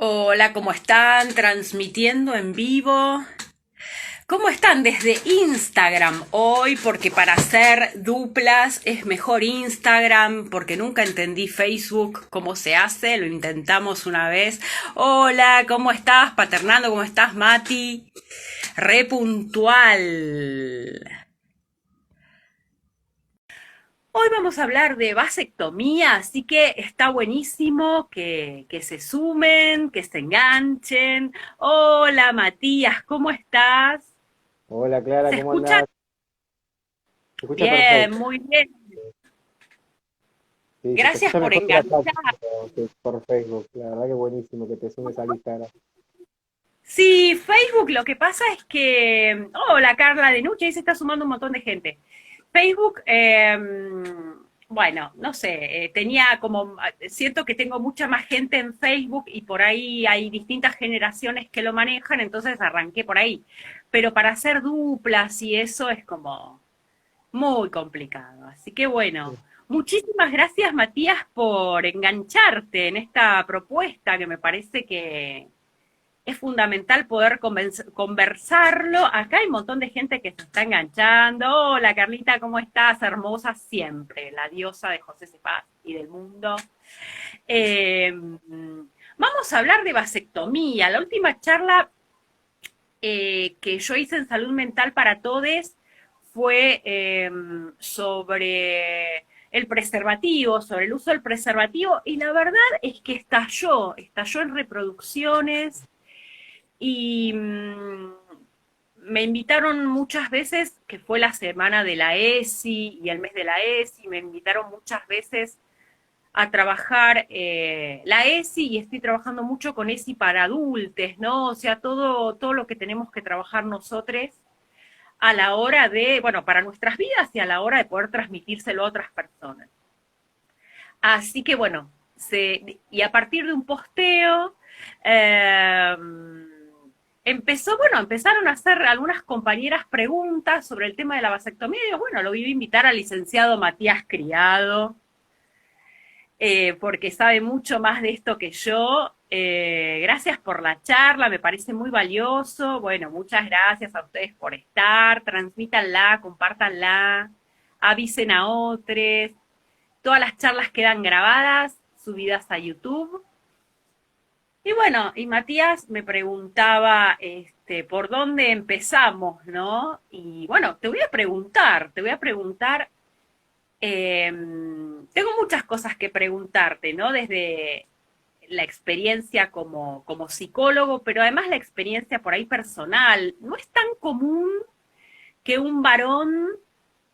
Hola, ¿cómo están? Transmitiendo en vivo. ¿Cómo están desde Instagram hoy? Porque para hacer duplas es mejor Instagram, porque nunca entendí Facebook cómo se hace, lo intentamos una vez. Hola, ¿cómo estás, Paternando? ¿Cómo estás, Mati? Re puntual. Hoy vamos a hablar de vasectomía, así que está buenísimo que se sumen, que se enganchen. Hola Matías, ¿cómo estás? Hola Clara, ¿Se ¿cómo escucha? andás? Se escucha Bien, perfecto. muy bien. Sí, se te Gracias escucha por mejor la enganchar. chat que por Facebook. La verdad que buenísimo que te sumes al Instagram. Sí, Facebook, lo que pasa es que... Hola Carla de Nuche, ahí se está sumando un montón de gente. Facebook, bueno, no sé, tenía como, siento que tengo mucha más gente en Facebook y por ahí hay distintas generaciones que lo manejan, entonces arranqué por ahí. Pero para hacer duplas y eso es como muy complicado. Así que bueno, muchísimas gracias Matías por engancharte en esta propuesta que me parece que es fundamental poder conversarlo. Acá hay un montón de gente que se está enganchando. Hola Carlita, ¿cómo estás? Hermosa siempre, la diosa de José Cepaz y del mundo. Eh, Vamos a hablar de vasectomía. La última charla que yo hice en Salud Mental para Todes fue sobre el preservativo, sobre el uso del preservativo, y la verdad es que estalló en reproducciones, y me invitaron muchas veces, que fue la semana de la ESI y el mes de la ESI, me invitaron muchas veces a trabajar la ESI y estoy trabajando mucho con ESI para adultos, ¿no? O sea, todo lo que tenemos que trabajar nosotros a la hora de, bueno, para nuestras vidas y a la hora de poder transmitírselo a otras personas. Así que bueno, y a partir de un posteo, eh, empezaron a hacer algunas compañeras preguntas sobre el tema de la vasectomía. Y bueno, lo iba a invitar al licenciado Matías Criado, porque sabe mucho más de esto que yo. Gracias por la charla, me parece muy valioso. Bueno, muchas gracias a ustedes por estar. Transmítanla, compártanla, avisen a otros. Todas las charlas quedan grabadas, subidas a YouTube. Y bueno, y Matías me preguntaba por dónde empezamos, ¿no? Y bueno, te voy a preguntar, tengo muchas cosas que preguntarte, ¿no? Desde la experiencia como psicólogo, pero además la experiencia por ahí personal. No es tan común que un varón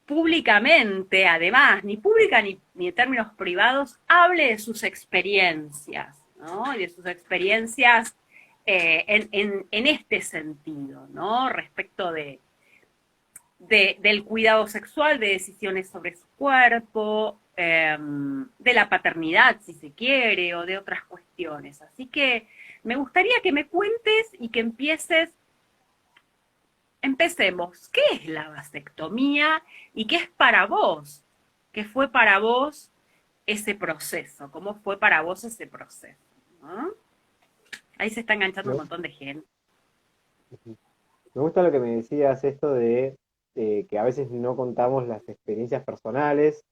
públicamente, además, ni pública ni en términos privados, hable de sus experiencias, ¿no? Y de sus experiencias en este sentido, ¿no? Respecto del cuidado sexual, de decisiones sobre su cuerpo, de la paternidad, si se quiere, o de otras cuestiones. Así que me gustaría que me cuentes y que empecemos. ¿Qué es la vasectomía y qué es para vos? ¿Qué fue para vos ese proceso? ¿Cómo fue para vos ese proceso? ¿No? Ahí se está enganchando Me, un montón de gente. me gusta lo que me decías, esto de que a veces no contamos las experiencias personales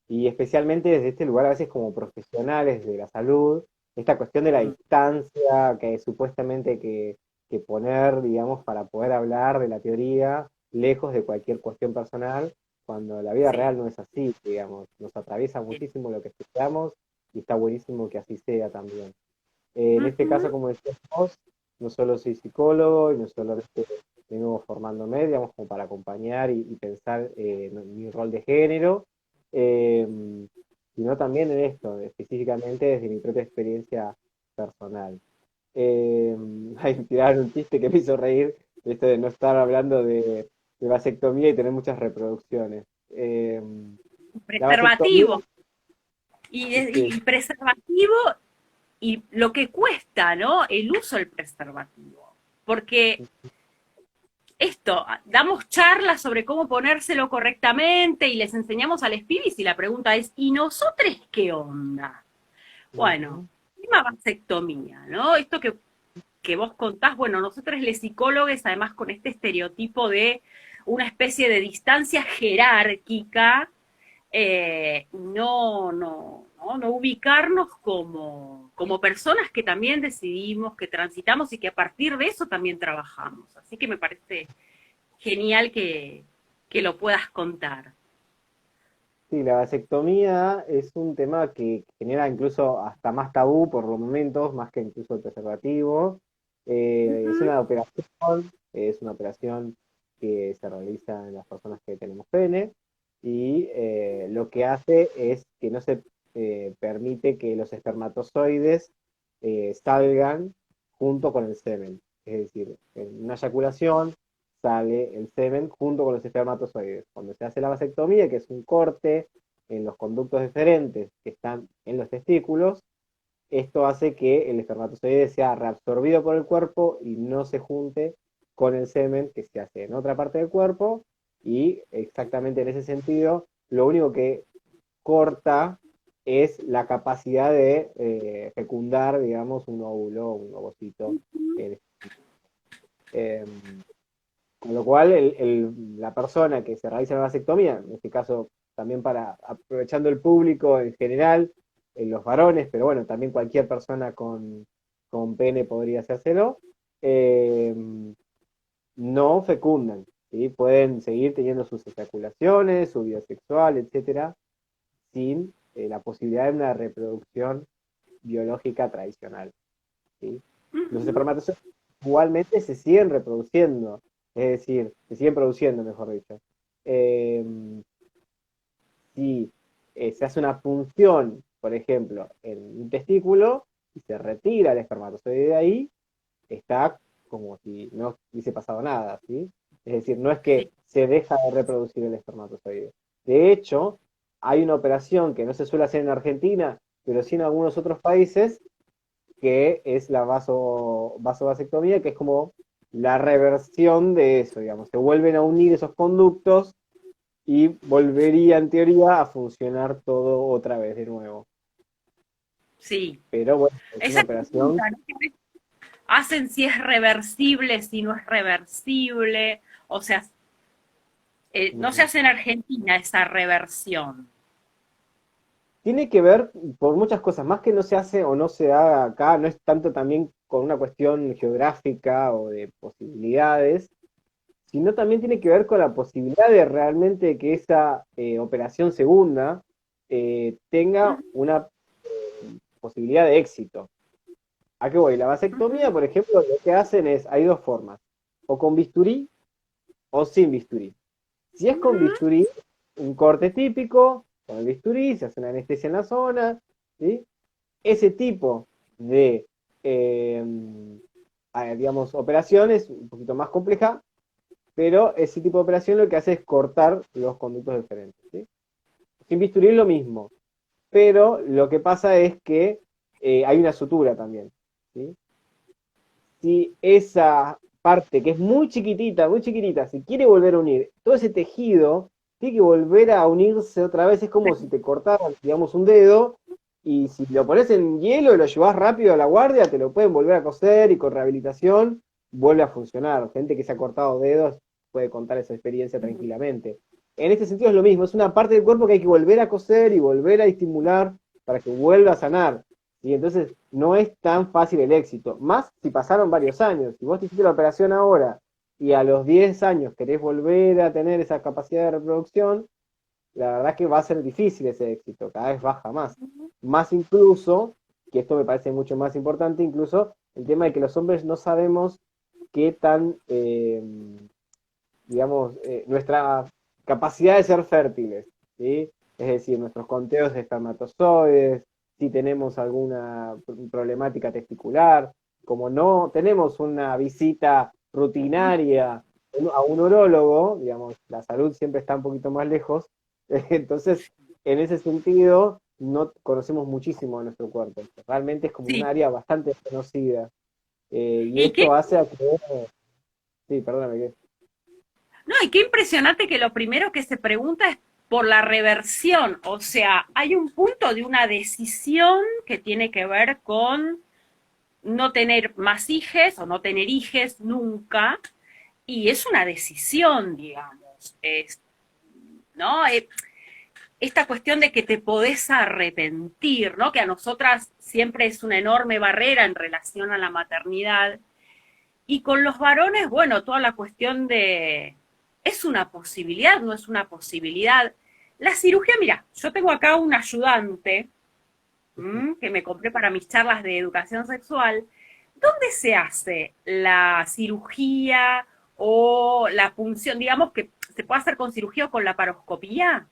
y especialmente desde este lugar, a veces como profesionales de la salud, esta cuestión de la Mm, distancia que supuestamente hay que poner, digamos, para poder hablar de la teoría, lejos de cualquier cuestión personal, cuando la vida sí, real no es así, digamos, nos atraviesa muchísimo lo que estudiamos y está buenísimo que así sea también. En este caso, ujú, como decías vos, no solo soy psicólogo y no solo vengo formándome, digamos, como para acompañar y pensar en mi rol de género, eh, sino también en esto, específicamente desde mi propia experiencia personal. Eh, Ahí tiraron un chiste que me hizo reír, esto de no estar hablando de vasectomía y tener muchas reproducciones. La vasectomía, preservativo. sí, Y preservativo y lo que cuesta, ¿no? El uso del preservativo. Porque esto, damos charlas sobre cómo ponérselo correctamente y les enseñamos a los pibis y la pregunta es, ¿y nosotros qué onda? Bueno, ujú, tema vasectomía, ¿no? Esto que vos contás, bueno, nosotros les psicólogos, además con este estereotipo de una especie de distancia jerárquica, no ubicarnos como personas que también decidimos, que transitamos y que a partir de eso también trabajamos. Así que me parece genial que lo puedas contar. Sí, la vasectomía es un tema que genera incluso hasta más tabú por los momentos, más que incluso el preservativo. Ujú. Es una operación que se realiza en las personas que tenemos pene y lo que hace es que no se permite que los espermatozoides salgan junto con el semen. Es decir, en una eyaculación sale el semen junto con los espermatozoides. Cuando se hace la vasectomía, que es un corte en los conductos deferentes que están en los testículos, esto hace que el espermatozoide sea reabsorbido por el cuerpo y no se junte con el semen que se hace en otra parte del cuerpo y exactamente en ese sentido, lo único que corta es la capacidad de fecundar, digamos, un óvulo, un ovocito. Eh, con lo cual, la persona que se realiza la vasectomía, en este caso también para aprovechando el público en general, los varones, pero bueno, también cualquier persona con pene podría hacérselo, eh, no fecundan, ¿sí? Pueden seguir teniendo sus eyaculaciones, su vida sexual, etcétera, sin la posibilidad de una reproducción biológica tradicional. ¿Sí? Los Ujú. espermatozoides igualmente se siguen reproduciendo, es decir, se siguen produciendo, mejor dicho. Eh, si se hace una punción, por ejemplo, en un testículo y se retira el espermatozoide de ahí, está como si no hubiese pasado nada, ¿sí? Es decir, no es que Sí. se deja de reproducir el espermatozoide. De hecho, hay una operación que no se suele hacer en Argentina, pero sí en algunos otros países, que es la vasovasectomía, que es como la reversión de eso, digamos. Se vuelven a unir esos conductos y volvería en teoría a funcionar todo otra vez de nuevo. Sí. Pero bueno, es una Esa operación. pregunta, ¿no? Hacen si es reversible, si no es reversible. O sea, no se Ujú. hace en Argentina esa reversión. Tiene que ver por muchas cosas, más que no se hace o no se haga acá, no es tanto también con una cuestión geográfica o de posibilidades, sino también tiene que ver con la posibilidad de realmente que esa operación segunda tenga Ujú, una posibilidad de éxito. ¿A qué voy? La vasectomía, ujú, por ejemplo, lo que hacen es, hay dos formas, o con bisturí o sin bisturí. Si es con ujú. bisturí, un corte típico, con el bisturí, se hace una anestesia en la zona, ¿sí? Ese tipo de, eh, digamos, operaciones un poquito más compleja, pero ese tipo de operación lo que hace es cortar los conductos deferentes, ¿sí? Sin bisturí es lo mismo, pero lo que pasa es que hay una sutura también, ¿sí? Si esa parte que es muy chiquitita, se quiere volver a unir, todo ese tejido tiene que volver a unirse otra vez, es como si te cortaran, digamos, un dedo, y si lo pones en hielo y lo llevas rápido a la guardia, te lo pueden volver a coser y con rehabilitación vuelve a funcionar. Gente que se ha cortado dedos puede contar esa experiencia tranquilamente. En este sentido es lo mismo, es una parte del cuerpo que hay que volver a coser y volver a estimular para que vuelva a sanar. Y entonces no es tan fácil el éxito. Más si pasaron varios años. Si vos te hiciste la operación ahora y a los 10 años querés volver a tener esa capacidad de reproducción, la verdad es que va a ser difícil ese éxito. Cada vez baja más. Más incluso, que esto me parece mucho más importante, incluso el tema de que los hombres no sabemos qué tan, digamos, nuestra capacidad de ser fértiles, ¿sí? Es decir, nuestros conteos de espermatozoides, si tenemos alguna problemática testicular, como no tenemos una visita rutinaria a un urólogo, digamos, la salud siempre está un poquito más lejos, entonces, en ese sentido, no conocemos muchísimo de nuestro cuerpo. Realmente es como un Sí. área bastante desconocida. Y Y esto qué, hace a que... Sí, perdóname. no, y qué impresionante que lo primero que se pregunta es por la reversión, o sea, hay un punto de una decisión que tiene que ver con no tener más hijes o no tener hijes nunca, y es una decisión, digamos, ¿no? Esta cuestión de que te podés arrepentir, ¿no? Que a nosotras siempre es una enorme barrera en relación a la maternidad. Y con los varones, bueno, toda la cuestión de, ¿es una posibilidad? ¿No es una posibilidad? La cirugía, mira, yo tengo acá un ayudante que me compré para mis charlas de educación sexual. ¿Dónde se hace la cirugía o la punción? Digamos que se puede hacer con cirugía o con la paroscopía.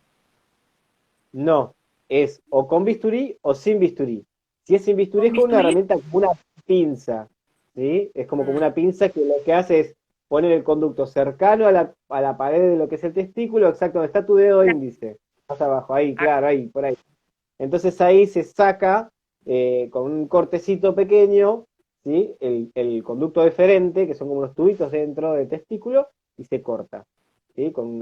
No, es o con bisturí o sin bisturí. Si es sin bisturí ¿Con es con una bisturí? herramienta como una pinza, ¿sí? Es como Mm, una pinza que lo que hace es poner el conducto cercano a la pared de lo que es el testículo, exacto donde está tu dedo índice, más abajo, ahí, claro, ahí, por ahí. Entonces ahí se saca con un cortecito pequeño, ¿sí? El conducto deferente, que son como unos tubitos dentro del testículo, y se corta, ¿sí? Con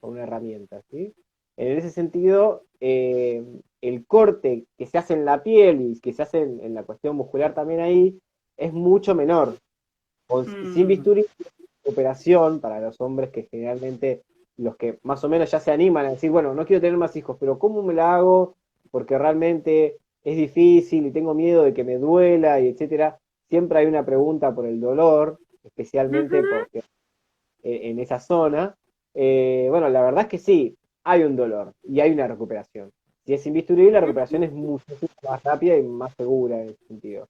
una herramienta, ¿sí? En ese sentido, el corte que se hace en la piel y que se hace en la cuestión muscular también ahí es mucho menor. Sin mm, bisturí, operación para los hombres que generalmente los que más o menos ya se animan a decir, bueno, no quiero tener más hijos, pero ¿cómo me la hago? Porque realmente es difícil y tengo miedo de que me duela y etcétera. Siempre hay una pregunta por el dolor, especialmente ujú. porque en esa zona. Bueno, la verdad es que sí, hay un dolor y hay una recuperación. Si es sin bisturí, la recuperación es muchísimo más rápida y más segura en ese sentido.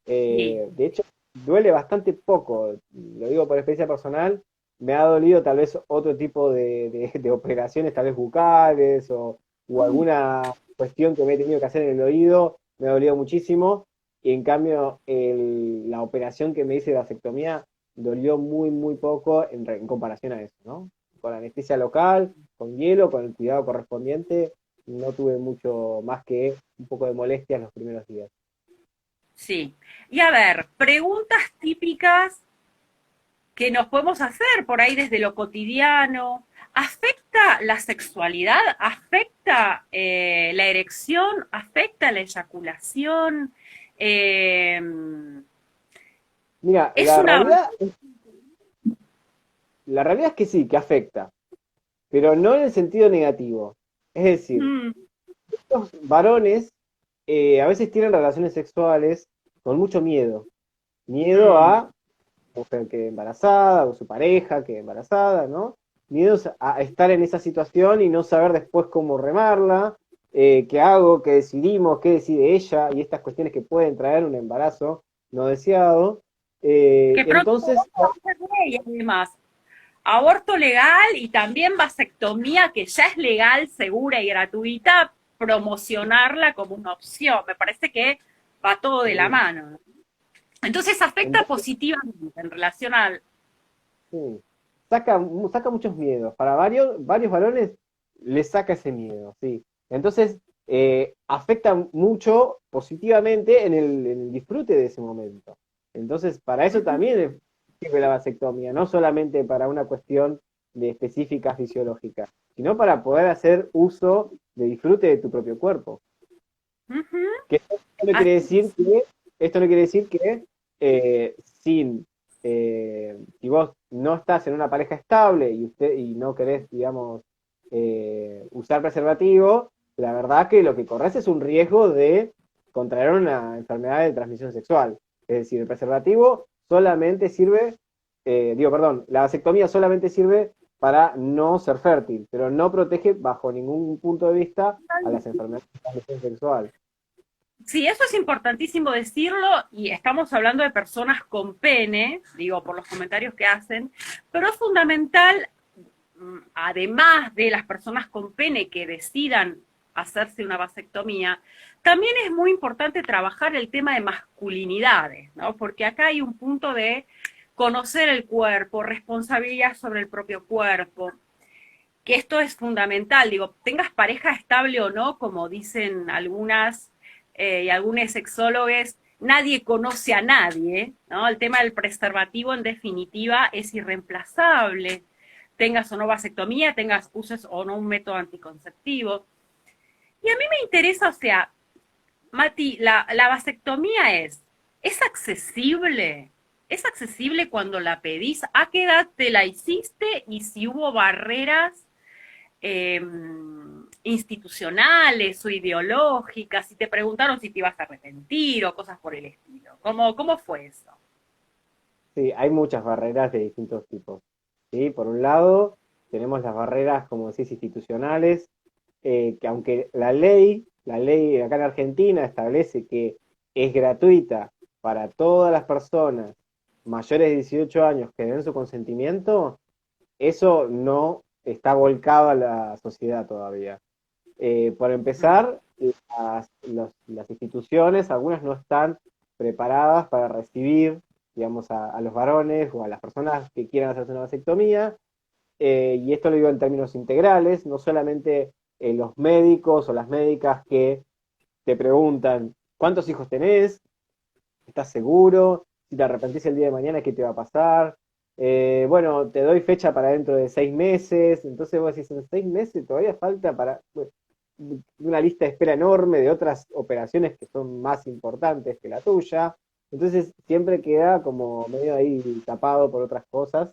Sí. De hecho, duele bastante poco, lo digo por experiencia personal, me ha dolido tal vez otro tipo de operaciones, tal vez bucales o alguna cuestión que me he tenido que hacer en el oído, me ha dolido muchísimo, y en cambio la operación que me hice de vasectomía dolió muy, muy poco en comparación a eso, ¿no? Con anestesia local, con hielo, con el cuidado correspondiente, no tuve mucho más que un poco de molestias los primeros días. Sí. Y a ver, preguntas típicas que nos podemos hacer por ahí desde lo cotidiano. ¿Afecta la sexualidad? ¿Afecta la erección? ¿Afecta la eyaculación? Eh, Mira, es una... la realidad es que sí, que afecta, pero no en el sentido negativo. Es decir, Mm, los varones a veces tienen relaciones sexuales con mucho miedo. Miedo mm, a mujer que embarazada, o su pareja que embarazada, ¿no? Miedos a estar en esa situación y no saber después cómo remarla, qué hago, qué decidimos, qué decide ella, y estas cuestiones que pueden traer un embarazo no deseado. que pronto Entonces, va a ser ley, además. Aborto legal y también vasectomía, que ya es legal, segura y gratuita, promocionarla como una opción. Me parece que va todo de la mano. Entonces afecta entonces positivamente en relación al... sí, saca muchos miedos. Para varios varones les saca ese miedo, sí. Entonces, afecta mucho positivamente en el disfrute de ese momento. Entonces, para eso también sirve la vasectomía, no solamente para una cuestión de específica fisiológica, sino para poder hacer uso de disfrute de tu propio cuerpo. Ujú. Que esto no quiere decir esto no quiere decir que sin si vos no estás en una pareja estable y no querés, digamos, usar preservativo, la verdad que lo que corres es un riesgo de contraer una enfermedad de transmisión sexual. Es decir, el preservativo solamente sirve, perdón, la vasectomía solamente sirve para no ser fértil, pero no protege bajo ningún punto de vista a las enfermedades de transmisión sexual. Sí, eso es importantísimo decirlo y estamos hablando de personas con pene, digo, por los comentarios que hacen, pero es fundamental, además de las personas con pene que decidan hacerse una vasectomía, también es muy importante trabajar el tema de masculinidades, ¿no? Porque acá hay un punto de conocer el cuerpo, responsabilidad sobre el propio cuerpo, que esto es fundamental, digo, tengas pareja estable o no, como dicen algunas y algunos sexólogos, nadie conoce a nadie, ¿no? El tema del preservativo en definitiva es irreemplazable, tengas o no vasectomía, tengas uses o no un método anticonceptivo. Y a mí me interesa, o sea, Mati, la vasectomía es accesible. ¿Es accesible cuando la pedís? ¿A qué edad te la hiciste? Y si hubo barreras eh, institucionales o ideológicas, si te preguntaron si te ibas a arrepentir o cosas por el estilo. ¿Cómo fue eso? Sí, hay muchas barreras de distintos tipos. ¿Sí? Por un lado, tenemos las barreras, como decís, institucionales, que aunque la ley acá en Argentina establece que es gratuita para todas las personas mayores de 18 años que den su consentimiento, eso no está volcado a la sociedad todavía. Por Mm, empezar, las instituciones, algunas no están preparadas para recibir, digamos, a los varones o a las personas que quieran hacerse una vasectomía, y esto lo digo en términos integrales, no solamente los médicos o las médicas que te preguntan cuántos hijos tenés, estás seguro, si te arrepentís el día de mañana, ¿qué te va a pasar? Bueno, te doy fecha para dentro de 6 meses, entonces vos decís, en 6 meses todavía falta para bueno, una lista de espera enorme de otras operaciones que son más importantes que la tuya, entonces siempre queda como medio ahí tapado por otras cosas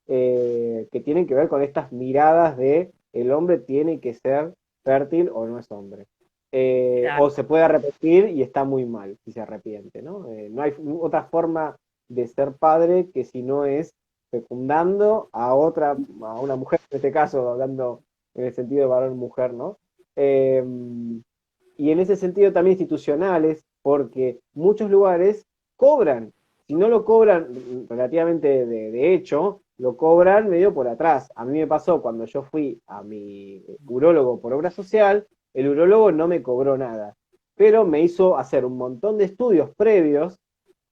que tienen que ver con estas miradas de el hombre tiene que ser fértil o no es hombre. O claro. se puede arrepentir y está muy mal si se arrepiente, ¿no? No hay otra forma de ser padre que si no es fecundando a una mujer, en este caso, hablando en el sentido de varón-mujer, ¿no? Eh, y en ese sentido también institucionales, porque muchos lugares cobran. Si no lo cobran relativamente de hecho, lo cobran medio por atrás. A mí me pasó cuando yo fui a mi urólogo por obra social, el urólogo no me cobró nada, pero me hizo hacer un montón de estudios previos,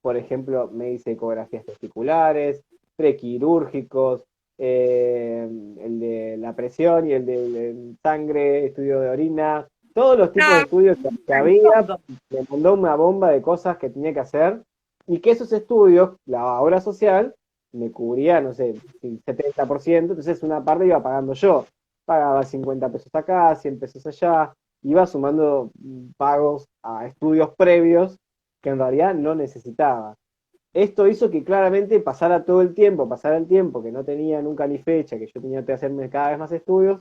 por ejemplo, me hice ecografías testiculares, prequirúrgicos, el de la presión y el de sangre, estudio de orina, todos los tipos de Ah, estudios que en había, todo. me mandó una bomba de cosas que tenía que hacer y que esos estudios, la obra social, me cubría, no sé, el 70%, entonces una parte iba pagando yo. Pagaba 50 pesos acá, 100 pesos allá, iba sumando pagos a estudios previos que en realidad no necesitaba. Esto hizo que claramente pasara el tiempo, que no tenía nunca ni fecha, que yo tenía que hacerme cada vez más estudios.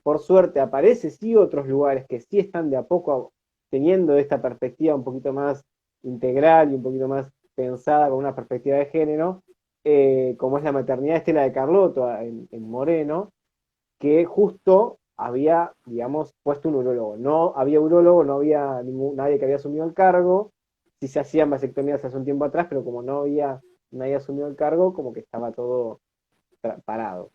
Por suerte aparece sí otros lugares que sí están de a poco teniendo esta perspectiva un poquito más integral y un poquito más pensada con una perspectiva de género, como es la maternidad Estela de Carlotto en Moreno, que justo había, digamos, puesto un urólogo. No había urólogo, no había nadie que había asumido el cargo. Sí se hacían vasectomías hace un tiempo atrás, pero como no había nadie asumido el cargo, como que estaba todo parado.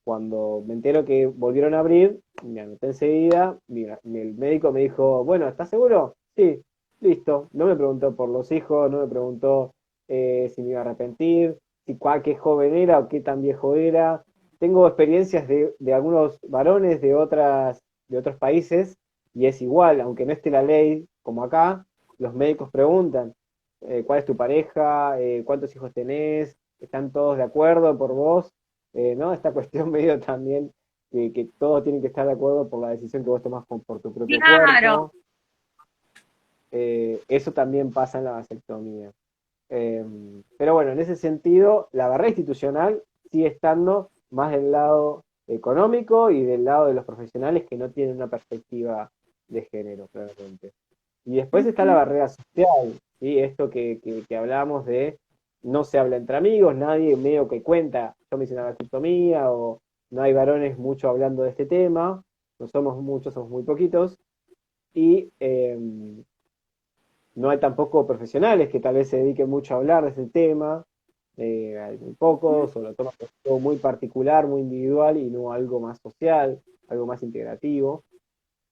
Cuando me entero que volvieron a abrir, me anoté enseguida, el médico me dijo, bueno, ¿estás seguro? Sí, listo. No me preguntó por los hijos, no me preguntó si me iba a arrepentir, qué joven era o qué tan viejo era. Tengo experiencias de algunos varones de otros países y es igual, aunque no esté la ley como acá, los médicos preguntan, ¿cuál es tu pareja? ¿Cuántos hijos tenés? ¿Están todos de acuerdo por vos? ¿No? Esta cuestión medio también que todos tienen que estar de acuerdo por la decisión que vos tomás por tu propio Claro. cuerpo. Eso también pasa en la vasectomía. Eh, pero bueno, en ese sentido, la barrera institucional sigue estando más del lado económico y del lado de los profesionales que no tienen una perspectiva de género, claramente. Y después está la Ujú. barrera social, ¿sí? Esto que hablábamos de no se habla entre amigos, nadie medio que cuenta, yo me hice una vasectomía o no hay varones mucho hablando de este tema, no somos muchos, somos muy poquitos, y no hay tampoco profesionales que tal vez se dediquen mucho a hablar de ese tema, hay muy pocos, o lo toman como algo muy particular, muy individual y no algo más social, algo más integrativo.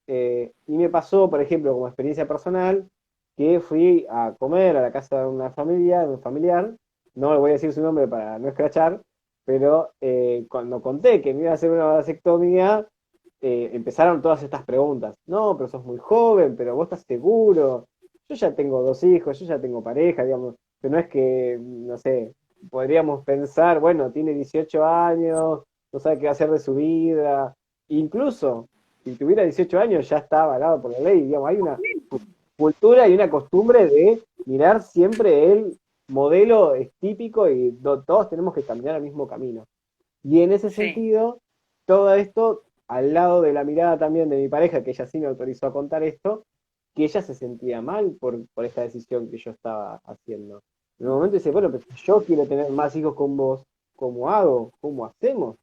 Y me pasó, por ejemplo, como experiencia personal, que fui a comer a la casa de una familia, de un familiar, no le voy a decir su nombre para no escrachar, pero cuando conté que me iba a hacer una vasectomía, empezaron todas estas preguntas. No, pero sos muy joven, pero vos estás seguro. Yo ya tengo 2 hijos, yo ya tengo pareja, digamos, pero no es que, no sé, podríamos pensar, bueno, tiene 18 años, no sabe qué va a hacer de su vida. Incluso, si tuviera 18 años ya está avalado por la ley, digamos, hay una cultura y una costumbre de mirar siempre el modelo es típico y todos tenemos que caminar el mismo camino. Y en ese Sí. sentido, todo esto, al lado de la mirada también de mi pareja, que ella sí me autorizó a contar esto, que ella se sentía mal por esta decisión que yo estaba haciendo. En un momento dice, bueno, pero si yo quiero tener más hijos con vos, ¿cómo hago? ¿Cómo hacemos?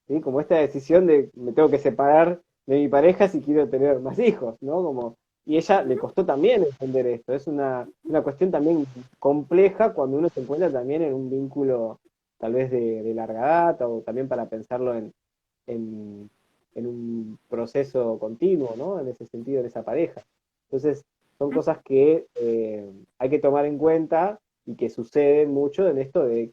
¿Sí? Como esta decisión de me tengo que separar de mi pareja si quiero tener más hijos, ¿no? Como, y ella le costó también entender esto. Es una cuestión también compleja cuando uno se encuentra también en un vínculo tal vez de larga data o también para pensarlo en, en un proceso continuo, ¿no? En ese sentido, en esa pareja. Entonces, son cosas que hay que tomar en cuenta y que suceden mucho en esto de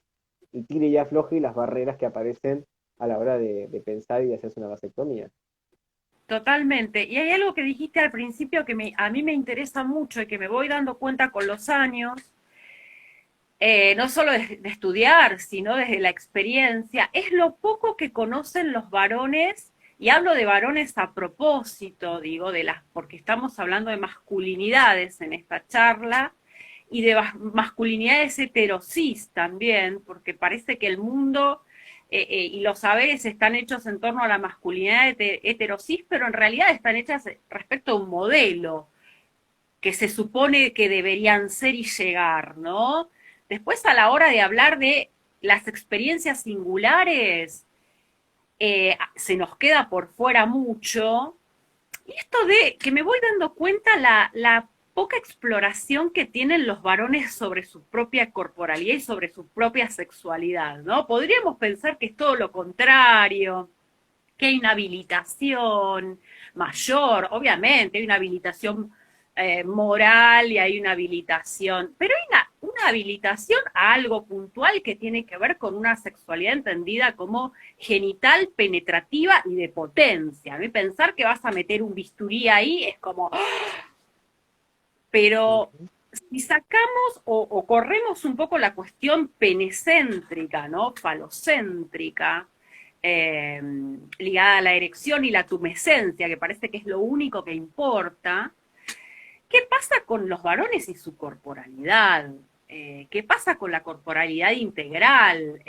el tire y afloje y las barreras que aparecen a la hora de pensar y de hacerse una vasectomía. Totalmente. Y hay algo que dijiste al principio que a mí me interesa mucho y que me voy dando cuenta con los años, no solo de estudiar, sino desde la experiencia, es lo poco que conocen los varones, y hablo de varones a propósito, digo, porque estamos hablando de masculinidades en esta charla, y de masculinidades heterosis también, porque parece que el mundo y los saberes están hechos en torno a la masculinidad heterosis, pero en realidad están hechas respecto a un modelo que se supone que deberían ser y llegar, ¿no? Después, a la hora de hablar de las experiencias singulares, se nos queda por fuera mucho. Y esto de que me voy dando cuenta la poca exploración que tienen los varones sobre su propia corporalidad y sobre su propia sexualidad, ¿no? Podríamos pensar que es todo lo contrario, que hay una habilitación mayor, obviamente, hay una habilitación moral y hay una habilitación, pero hay una habilitación a algo puntual que tiene que ver con una sexualidad entendida como genital, penetrativa y de potencia. A mí pensar que vas a meter un bisturí ahí es como, pero Ujú. si sacamos o corremos un poco la cuestión penecéntrica, ¿no? Falocéntrica, eh, ligada a la erección y la tumescencia, que parece que es lo único que importa, ¿qué pasa con los varones y su corporalidad? ¿Qué pasa con la corporalidad integral?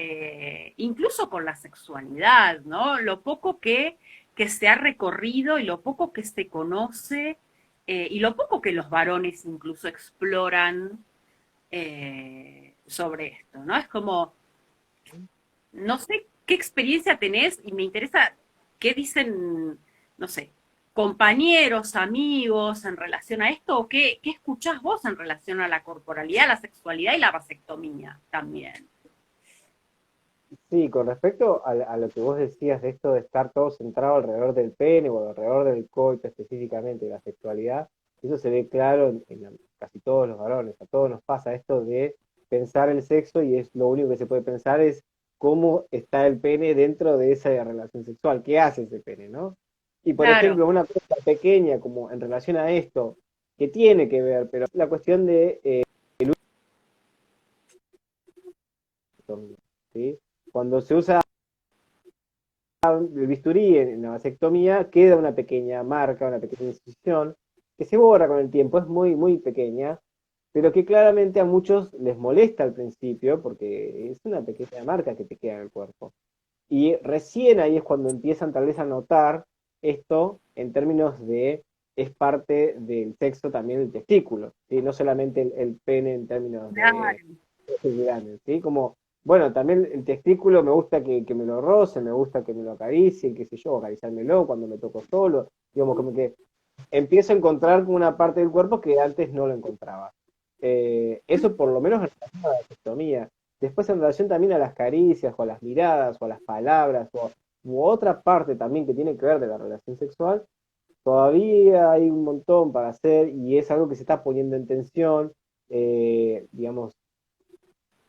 Incluso con la sexualidad, ¿no? Lo poco que se ha recorrido y lo poco que se conoce y lo poco que los varones incluso exploran sobre esto, ¿no? Es como, no sé qué experiencia tenés y me interesa qué dicen, no sé, compañeros, amigos en relación a esto, o qué escuchás vos en relación a la corporalidad, la sexualidad y la vasectomía también. Sí, con respecto a lo que vos decías de esto de estar todo centrado alrededor del pene o alrededor del coito específicamente, de la sexualidad, eso se ve claro en casi todos los varones, a todos nos pasa esto de pensar el sexo y es lo único que se puede pensar es cómo está el pene dentro de esa relación sexual, qué hace ese pene, ¿no? Y por Claro, ejemplo, una cosa pequeña como en relación a esto, que tiene que ver, pero la cuestión de ¿sí? Cuando se usa el bisturí en la vasectomía, queda una pequeña marca, una pequeña incisión, que se borra con el tiempo, es muy, muy pequeña, pero que claramente a muchos les molesta al principio, porque es una pequeña marca que te queda en el cuerpo. Y recién ahí es cuando empiezan tal vez a notar esto en términos de, es parte del sexo también el testículo, ¿sí? No solamente el pene en términos de claro. grandes, ¿sí? Como, bueno, también el testículo me gusta que me lo roce, me gusta que me lo acaricie, qué sé yo, acariciármelo cuando me toco solo, digamos, como que empiezo a encontrar como una parte del cuerpo que antes no lo encontraba. Eso por lo menos en relación a la vasectomía. Después en relación también a las caricias o a las miradas o a las palabras u otra parte también que tiene que ver de la relación sexual, todavía hay un montón para hacer y es algo que se está poniendo en tensión, digamos,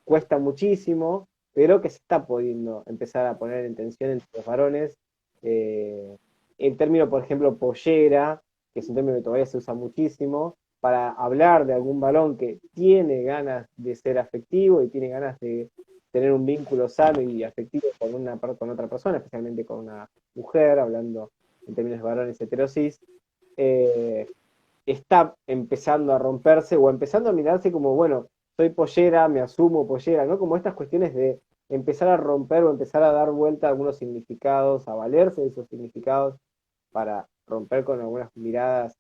cuesta muchísimo, pero que se está pudiendo empezar a poner en tensión entre los varones. En términos, por ejemplo, pollera, que es un término que todavía se usa muchísimo, para hablar de algún varón que tiene ganas de ser afectivo y tiene ganas tener un vínculo sano y afectivo con otra persona, especialmente con una mujer, hablando en términos de varones heterosis, eh, está empezando a romperse o empezando a mirarse como, bueno, soy pollera, me asumo pollera, ¿no? Como estas cuestiones de empezar a romper o empezar a dar vuelta a algunos significados, a valerse de esos significados para romper con algunas miradas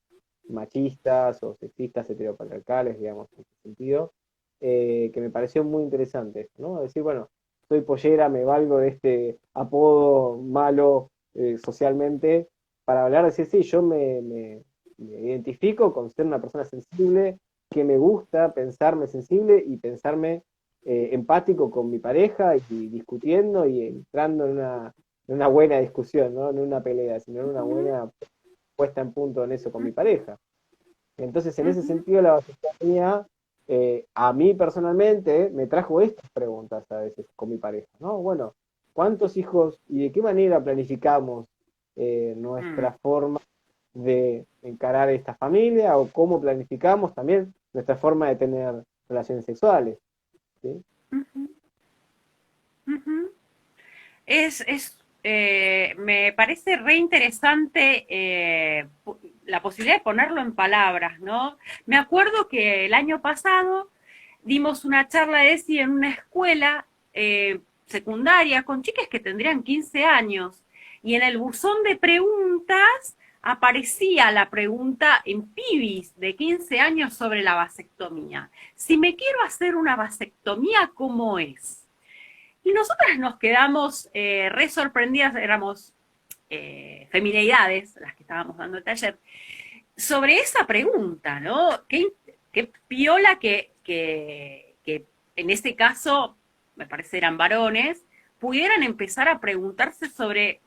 machistas o sexistas, heteropatriarcales, digamos, en ese sentido, que me pareció muy interesante, ¿no? Decir, bueno, soy pollera, me valgo de este apodo malo socialmente, para hablar, decir, sí, yo me identifico con ser una persona sensible, que me gusta pensarme sensible y pensarme empático con mi pareja y discutiendo y entrando en una buena discusión, ¿no? No en una pelea, sino en una buena puesta en punto en eso con mi pareja. Entonces, en ese sentido, la vasectomía, a mí personalmente, me trajo estas preguntas a veces con mi pareja, ¿no? Bueno, ¿cuántos hijos y de qué manera planificamos nuestra forma de encarar esta familia o cómo planificamos también nuestra forma de tener relaciones sexuales? ¿Sí? Me parece re interesante la posibilidad de ponerlo en palabras, ¿no? Me acuerdo que el año pasado dimos una charla de ESI en una escuela secundaria con chicas que tendrían 15 años y en el buzón de preguntas aparecía la pregunta en pibis de 15 años sobre la vasectomía. Si me quiero hacer una vasectomía, ¿cómo es? Y nosotras nos quedamos re sorprendidas, éramos femineidades, las que estábamos dando el taller, sobre esa pregunta, ¿no? Qué piola que en este caso, me parece eran varones, pudieran empezar a preguntarse sobre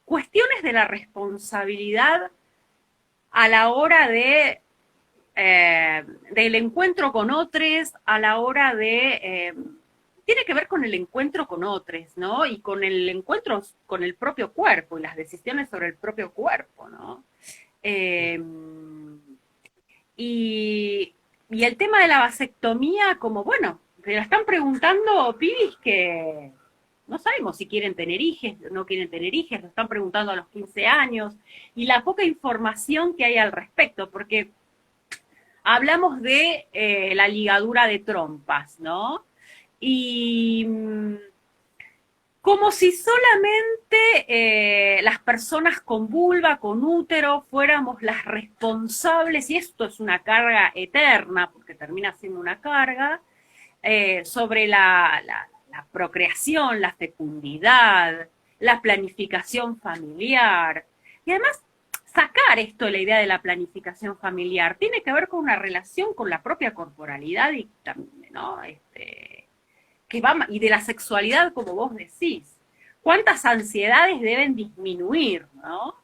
cuestiones de la responsabilidad a la hora del encuentro con otros, a la hora tiene que ver con el encuentro con otros, ¿no? Y con el encuentro con el propio cuerpo y las decisiones sobre el propio cuerpo, ¿no? Eh, y el tema de la vasectomía, como bueno, se la están preguntando pibis que no sabemos si quieren tener hijos, no quieren tener hijos, lo están preguntando a los 15 años, y la poca información que hay al respecto, porque hablamos de la ligadura de trompas, ¿no? Y como si solamente las personas con vulva, con útero, fuéramos las responsables, y esto es una carga eterna, porque termina siendo una carga, sobre la procreación, la fecundidad, la planificación familiar. Y además, sacar esto de la idea de la planificación familiar tiene que ver con una relación con la propia corporalidad y también, ¿no? Y de la sexualidad, como vos decís. ¿Cuántas ansiedades deben disminuir, no?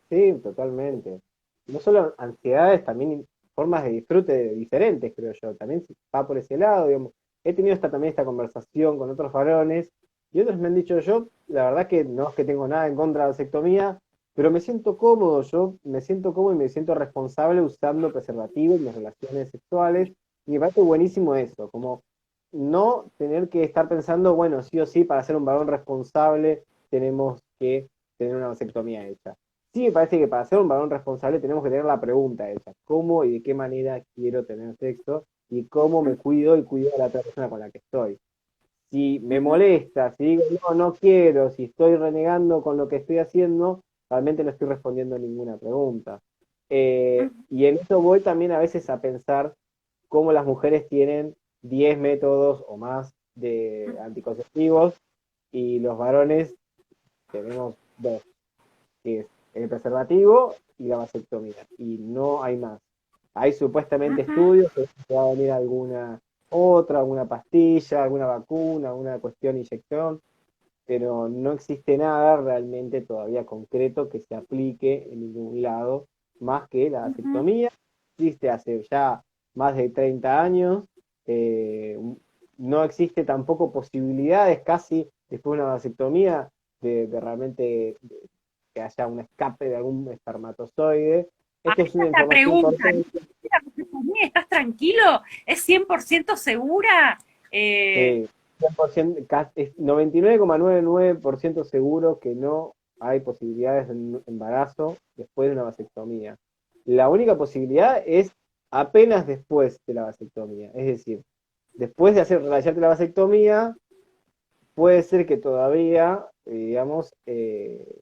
Sí, totalmente. No solo ansiedades, también formas de disfrute diferentes, creo yo. También va por ese lado, digamos. He tenido también esta conversación con otros varones y otros me han dicho, yo, la verdad que no es que tengo nada en contra de la vasectomía, pero me siento cómodo, yo me siento cómodo y me siento responsable usando preservativo en mis relaciones sexuales. Y me parece buenísimo eso, como no tener que estar pensando, bueno, sí o sí, para ser un varón responsable tenemos que tener una vasectomía hecha. Sí, me parece que para ser un varón responsable tenemos que tener la pregunta hecha, ¿cómo y de qué manera quiero tener sexo? Y cómo me cuido y cuido a la otra persona con la que estoy. Si me molesta, si digo no, no quiero, si estoy renegando con lo que estoy haciendo, realmente no estoy respondiendo a ninguna pregunta. Y en eso voy también a veces a pensar cómo las mujeres tienen 10 métodos o más de anticonceptivos y los varones tenemos dos, que es el preservativo y la vasectomía, y no hay más. Hay supuestamente estudios que va a venir alguna otra, alguna pastilla, alguna vacuna, alguna cuestión inyección, pero no existe nada realmente todavía concreto que se aplique en ningún lado, más que la vasectomía. Existe hace ya más de 30 años, eh, no existe tampoco posibilidades casi después de una vasectomía de realmente que haya un escape de algún espermatozoide. A Esto es esa una es la información pregunta. importante. ¿Estás tranquilo? ¿Es 100% segura? Eh, Sí, 100%, es 99,99% seguro que no hay posibilidades de un embarazo después de una vasectomía. La única posibilidad es apenas después de la vasectomía. Es decir, después de realizarte la vasectomía, puede ser que todavía, digamos,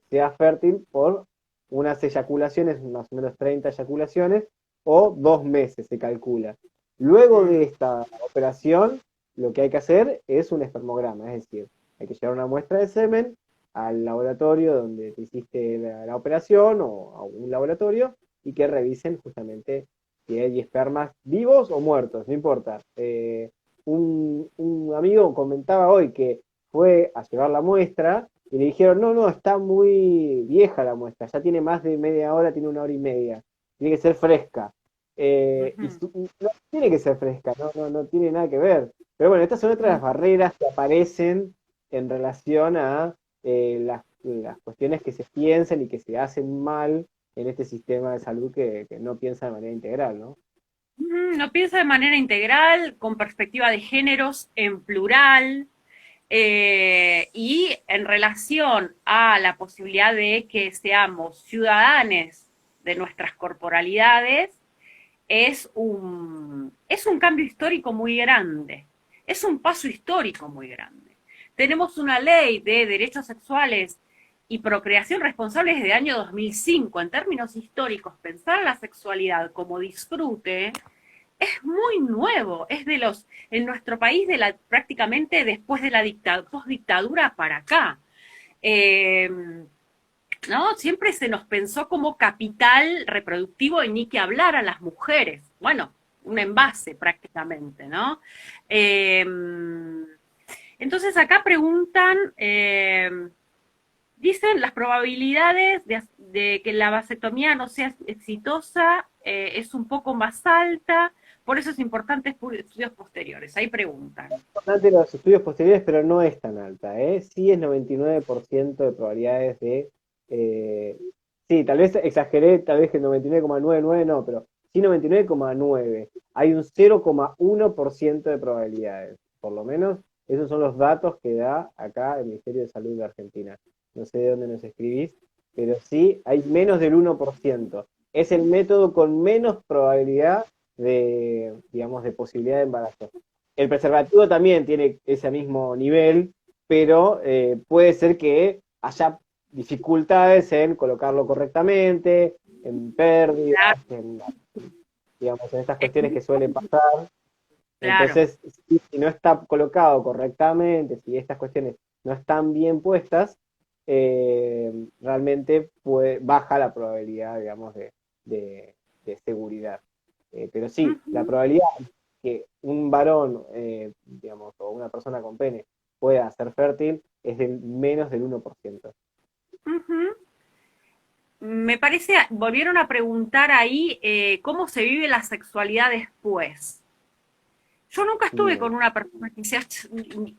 sea fértil por unas eyaculaciones, más o menos 30 eyaculaciones, o 2 meses se calcula. Luego de Mm, esta operación, lo que hay que hacer es un espermograma, es decir, hay que llevar una muestra de semen al laboratorio donde te hiciste la operación o a un laboratorio y que revisen justamente si hay espermas vivos o muertos, no importa. Un amigo comentaba hoy que fue a llevar la muestra y le dijeron, no, no, está muy vieja la muestra, ya tiene más de media hora, tiene 1 hora y media, tiene que ser fresca. ujú. No tiene que ser fresca, no, no, no tiene nada que ver. Pero bueno, estas son otras barreras que aparecen en relación a las cuestiones que se piensan y que se hacen mal en este sistema de salud que no piensa de manera integral, ¿no? No piensa de manera integral, con perspectiva de géneros, en plural, y en relación a la posibilidad de que seamos ciudadanos de nuestras corporalidades, es un cambio histórico muy grande, es un paso histórico muy grande. Tenemos una ley de derechos sexuales y procreación responsable desde el año 2005. En términos históricos, pensar la sexualidad como disfrute es muy nuevo, es de los, en nuestro país prácticamente después de la postdictadura para acá. Eh, ¿No? Siempre se nos pensó como capital reproductivo y ni que hablar a las mujeres. Bueno, un envase prácticamente, ¿no? Eh, entonces acá preguntan, dicen las probabilidades de que la vasectomía no sea exitosa es un poco más alta, por eso es importante estudios posteriores. Ahí preguntan. Importante los estudios posteriores, pero no es tan alta, ¿eh? Sí es 99% de probabilidades de... eh, sí, tal vez exageré, tal vez que 99,99 no, pero sí 99,9. Hay un 0,1% de probabilidades, por lo menos. Esos son los datos que da acá el Ministerio de Salud de Argentina. No sé de dónde nos escribís, pero sí hay menos del 1%. Es el método con menos probabilidad de, digamos, de posibilidad de embarazo. El preservativo también tiene ese mismo nivel, pero puede ser que haya dificultades en colocarlo correctamente, en pérdidas, Claro, en, digamos, en estas cuestiones que suelen pasar. claro. Entonces, si no está colocado correctamente, si estas cuestiones no están bien puestas, realmente baja la probabilidad, digamos, de, de seguridad. Pero Uh sí, la -huh, probabilidad que un varón, digamos, o una persona con pene pueda ser fértil es de menos del 1%. uh -huh. Me parece, volvieron a preguntar ahí cómo se vive la sexualidad después. Yo nunca estuve Bien. con una persona que sea,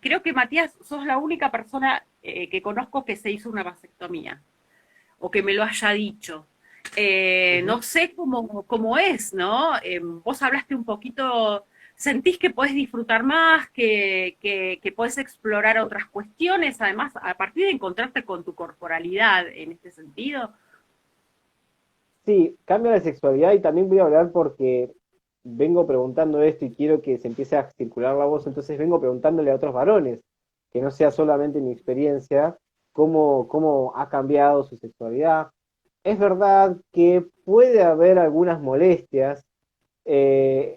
creo que Matías, sos la única persona que conozco que se hizo una vasectomía o que me lo haya dicho. Ujú. No sé cómo es, ¿no? Vos hablaste un poquito, ¿sentís que podés disfrutar más, que podés explorar otras cuestiones, además, a partir de encontrarte con tu corporalidad en este sentido? Sí, cambia la sexualidad y también voy a hablar porque vengo preguntando esto y quiero que se empiece a circular la voz, entonces vengo preguntándole a otros varones, que no sea solamente mi experiencia, cómo ha cambiado su sexualidad. Es verdad que puede haber algunas molestias,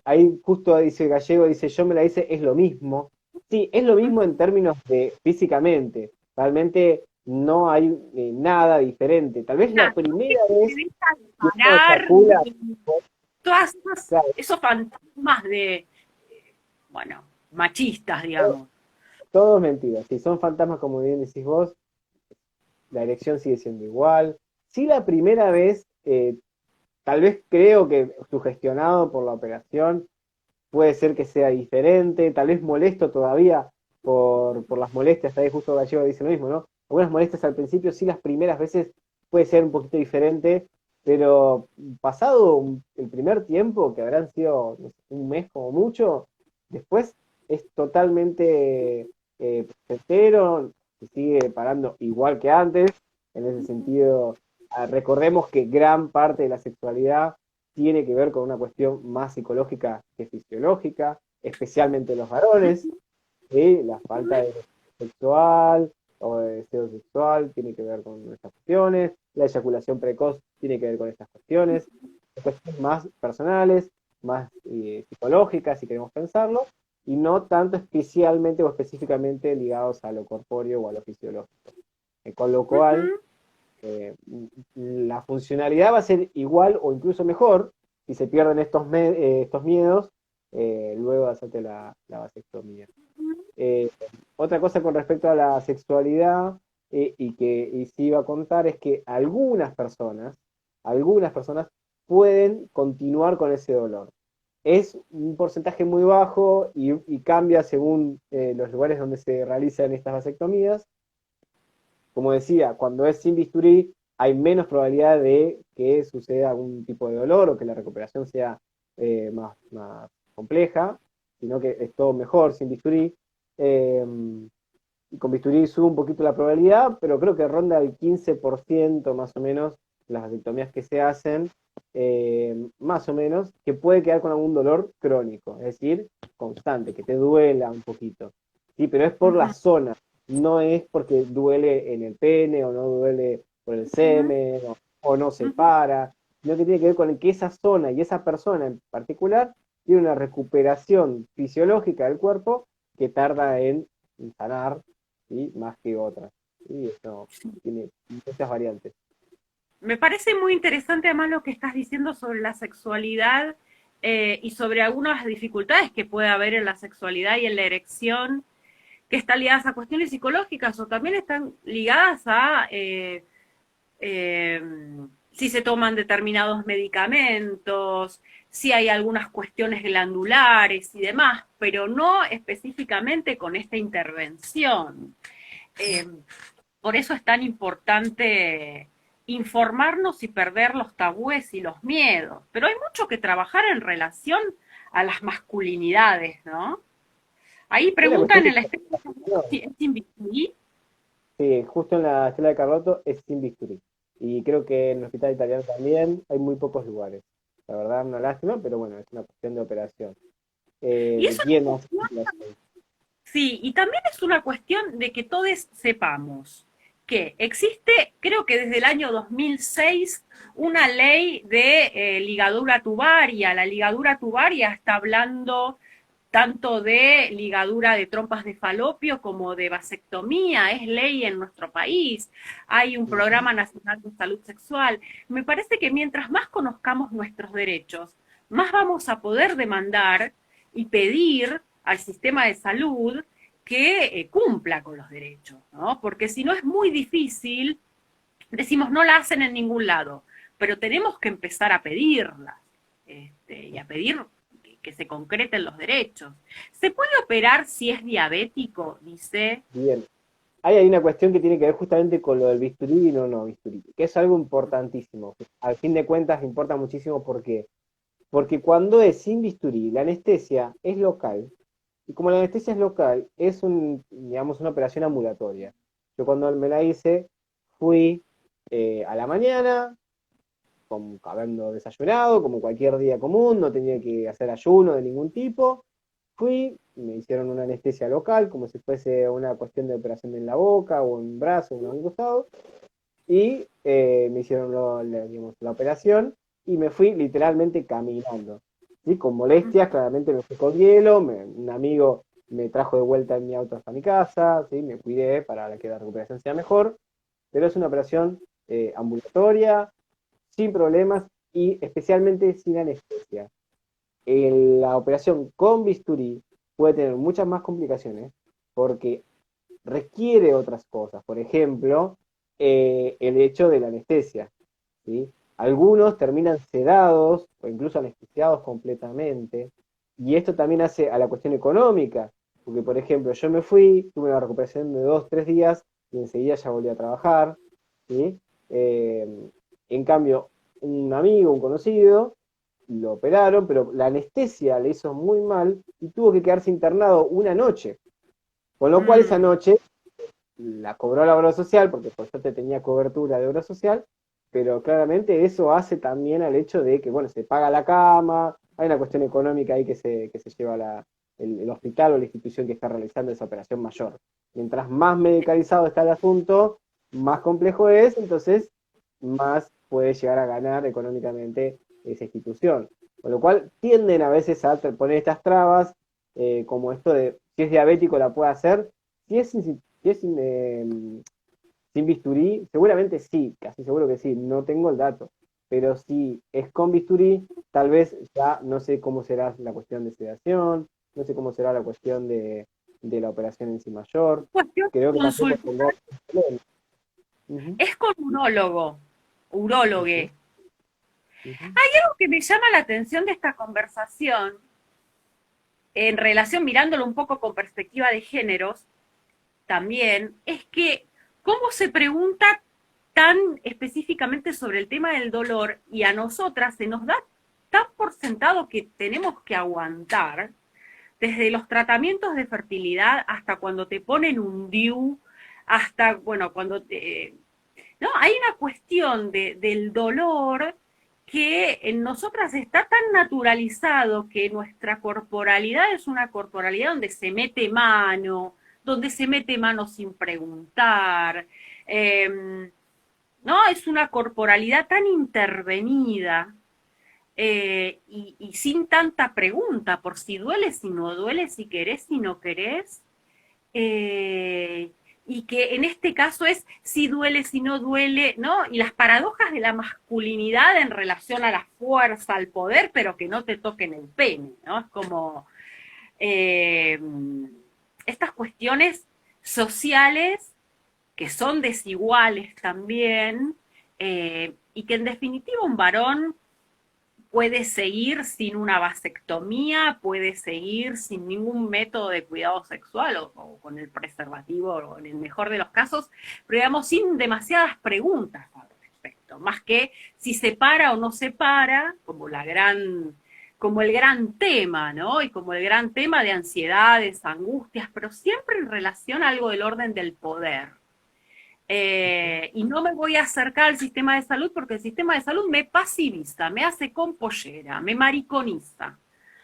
ahí justo dice Gallego, dice yo me la hice, es lo mismo. Sí, es lo mismo en términos de físicamente, realmente no hay nada diferente. Tal vez la primera Se vez deja que uno parar eyacula, todas claro, esos fantasmas de, bueno, machistas, todo, digamos. todo es mentira. Si son fantasmas, como bien decís vos, la elección sigue siendo igual. Si la primera vez, tal vez creo que sugestionado por la operación, puede ser que sea diferente, tal vez molesto todavía por las molestias, ahí justo Gallego dice lo mismo, ¿no? Algunas molestias al principio, sí, las primeras veces puede ser un poquito diferente, pero pasado el primer tiempo, que habrán sido no sé, un mes como mucho, después es totalmente placentero, se sigue parando igual que antes, en ese sentido, recordemos que gran parte de la sexualidad tiene que ver con una cuestión más psicológica que fisiológica, especialmente los varones, ¿sí? La falta de deseo sexual o de deseo sexual tiene que ver con estas cuestiones, la eyaculación precoz tiene que ver con estas cuestiones, cuestiones más personales, más psicológicas, si queremos pensarlo, y no tanto especialmente o específicamente ligados a lo corpóreo o a lo fisiológico. Con lo cual, Ujú. eh, la funcionalidad va a ser igual o incluso mejor si se pierden estos miedos luego de hacerte la vasectomía. Eh, Otra cosa con respecto a la sexualidad y sí iba a contar es que algunas personas pueden continuar con ese dolor. Es un porcentaje muy bajo y cambia según los lugares donde se realizan estas vasectomías. Como decía, cuando es sin bisturí hay menos probabilidad de que suceda algún tipo de dolor o que la recuperación sea más compleja, sino que es todo mejor sin bisturí. Eh, y con bisturí sube un poquito la probabilidad, pero creo que ronda el 15% más o menos las vasectomías que se hacen, más o menos, que puede quedar con algún dolor crónico, es decir, constante, que te duela un poquito. Sí, pero es por la Ujú. zona, no es porque duele en el pene o no duele por el Ujú. semen o no se Ujú. para, sino que tiene que ver con que esa zona y esa persona en particular tiene una recuperación fisiológica del cuerpo que tarda en sanar, ¿sí? Más que otras. Y eso tiene muchas variantes. Me parece muy interesante además lo que estás diciendo sobre la sexualidad y sobre algunas dificultades que puede haber en la sexualidad y en la erección, que están ligadas a cuestiones psicológicas o también están ligadas a eh, si se toman determinados medicamentos, si hay algunas cuestiones glandulares y demás, pero no específicamente con esta intervención. Eh, por eso es tan importante informarnos y perder los tabúes y los miedos. Pero hay mucho que trabajar en relación a las masculinidades, ¿no? Ahí Es una cuestión preguntan de en la estética capacitación. si es sin bisturí. Sí, justo en la Estela de Carlotto es sin bisturí. Y creo que en el hospital italiano también hay muy pocos lugares. La verdad, una lástima, pero bueno, es una cuestión de operación. Y ¿De eso quién hace la operación? sí, y también es una cuestión de que todos sepamos que existe, creo que desde el año 2006, una ley de ligadura tubaria. La ligadura tubaria está hablando tanto de ligadura de trompas de falopio como de vasectomía, es ley en nuestro país, hay un Ujú. programa nacional de salud sexual. Me parece que mientras más conozcamos nuestros derechos, más vamos a poder demandar y pedir al sistema de salud que cumpla con los derechos, ¿no? Porque si no es muy difícil, decimos no la hacen en ningún lado, pero tenemos que empezar a pedirlas y a pedir que se concreten los derechos. ¿Se puede operar si es diabético? Dice. Bien. Hay una cuestión que tiene que ver justamente con lo del bisturí y no bisturí, que es algo importantísimo. Al fin de cuentas importa muchísimo porque cuando es sin bisturí, la anestesia es local. Y como la anestesia es local, es digamos, una operación ambulatoria. Yo cuando me la hice, fui a la mañana, habiendo desayunado, como cualquier día común, no tenía que hacer ayuno de ningún tipo. Fui, me hicieron una anestesia local, como si fuese una cuestión de operación en la boca o en un brazo o en algún costado, y me hicieron digamos, la operación y me fui literalmente caminando. ¿Sí? Con molestias, claramente me fui con hielo, un amigo me trajo de vuelta en mi auto hasta mi casa, ¿sí? Me cuidé para que la recuperación sea mejor, pero es una operación ambulatoria, sin problemas y especialmente sin anestesia. La operación con bisturí puede tener muchas más complicaciones porque requiere otras cosas. Por ejemplo, el hecho de la anestesia. ¿Sí? Algunos terminan sedados o incluso anestesiados completamente. Y esto también hace a la cuestión económica. Porque, por ejemplo, yo me fui, tuve una recuperación de 2, 3 días y enseguida ya volví a trabajar. ¿Sí? Eh, en cambio, un amigo, un conocido, lo operaron, pero la anestesia le hizo muy mal y tuvo que quedarse internado una noche. Con lo cual esa Mm. noche la cobró la obra social, porque por suerte tenía cobertura de obra social, pero claramente eso hace también al hecho de que, bueno, se paga la cama, hay una cuestión económica ahí que se lleva el hospital o la institución que está realizando esa operación mayor. Mientras más medicalizado está el asunto, más complejo es, entonces más puede llegar a ganar económicamente esa institución. Con lo cual tienden a veces a poner estas trabas, como esto de si es diabético la puede hacer, si es, si es sin bisturí, seguramente sí, casi seguro que sí, no tengo el dato. Pero si es con bisturí, tal vez ya no sé cómo será la cuestión de sedación, no sé cómo será la cuestión de la operación en sí mayor. Cuestión Creo que tampoco consultar tengo problema. Ujú, es con urólogo, ujú, urólogue. ujú, Algo que me llama la atención de esta conversación, en relación, mirándolo un poco con perspectiva de géneros, también, es que cómo se pregunta tan específicamente sobre el tema del dolor y a nosotras se nos da tan por sentado que tenemos que aguantar, desde los tratamientos de fertilidad hasta cuando te ponen un DIU, hasta, bueno, cuando te, ¿no? Hay una cuestión del dolor que en nosotras está tan naturalizado que nuestra corporalidad es una corporalidad donde se mete mano sin preguntar, ¿no? Es una corporalidad tan intervenida y sin tanta pregunta por si duele, si no duele, si querés, si no querés, eh, y que en este caso es si duele, si no duele, ¿no? Y las paradojas de la masculinidad en relación a la fuerza, al poder, pero que no te toquen el pene, ¿no? Es como eh, estas cuestiones sociales que son desiguales también, y que en definitiva un varón puede seguir sin una vasectomía, puede seguir sin ningún método de cuidado sexual o con el preservativo o en el mejor de los casos, pero digamos sin demasiadas preguntas al respecto, más que si se para o no se para, como el gran tema, ¿no? Y como el gran tema de ansiedades, angustias, pero siempre en relación a algo del orden del poder. Y no me voy a acercar al sistema de salud porque el sistema de salud me pasiviza, me hace con pollera, me mariconiza,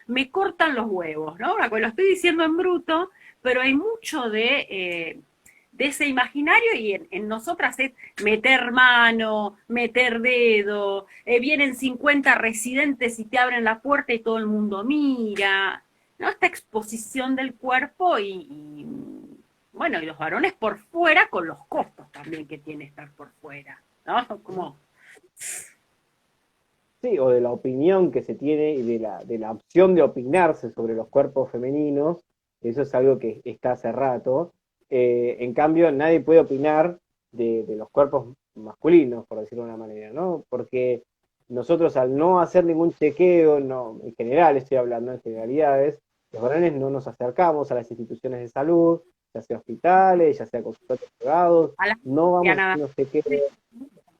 me cortan los huevos, ¿no? Lo estoy diciendo en bruto, pero hay mucho de ese imaginario y en nosotras es meter mano, meter dedo, vienen 50 residentes y te abren la puerta y todo el mundo mira, ¿no? Esta exposición del cuerpo y bueno, y los varones por fuera con los costos también que tiene estar por fuera, ¿no? ujú. Como, Sí, o de la opinión que se tiene y de la opción de opinarse sobre los cuerpos femeninos, eso es algo que está hace rato. En cambio, nadie puede opinar de los cuerpos masculinos, por decirlo de una manera, ¿no? Porque nosotros al no hacer ningún chequeo, no, en general estoy hablando en generalidades, los varones no nos acercamos a las instituciones de salud, ya sea hospitales, ya sea consultorios privados, a la no vamos a nada. hacer unos chequeos,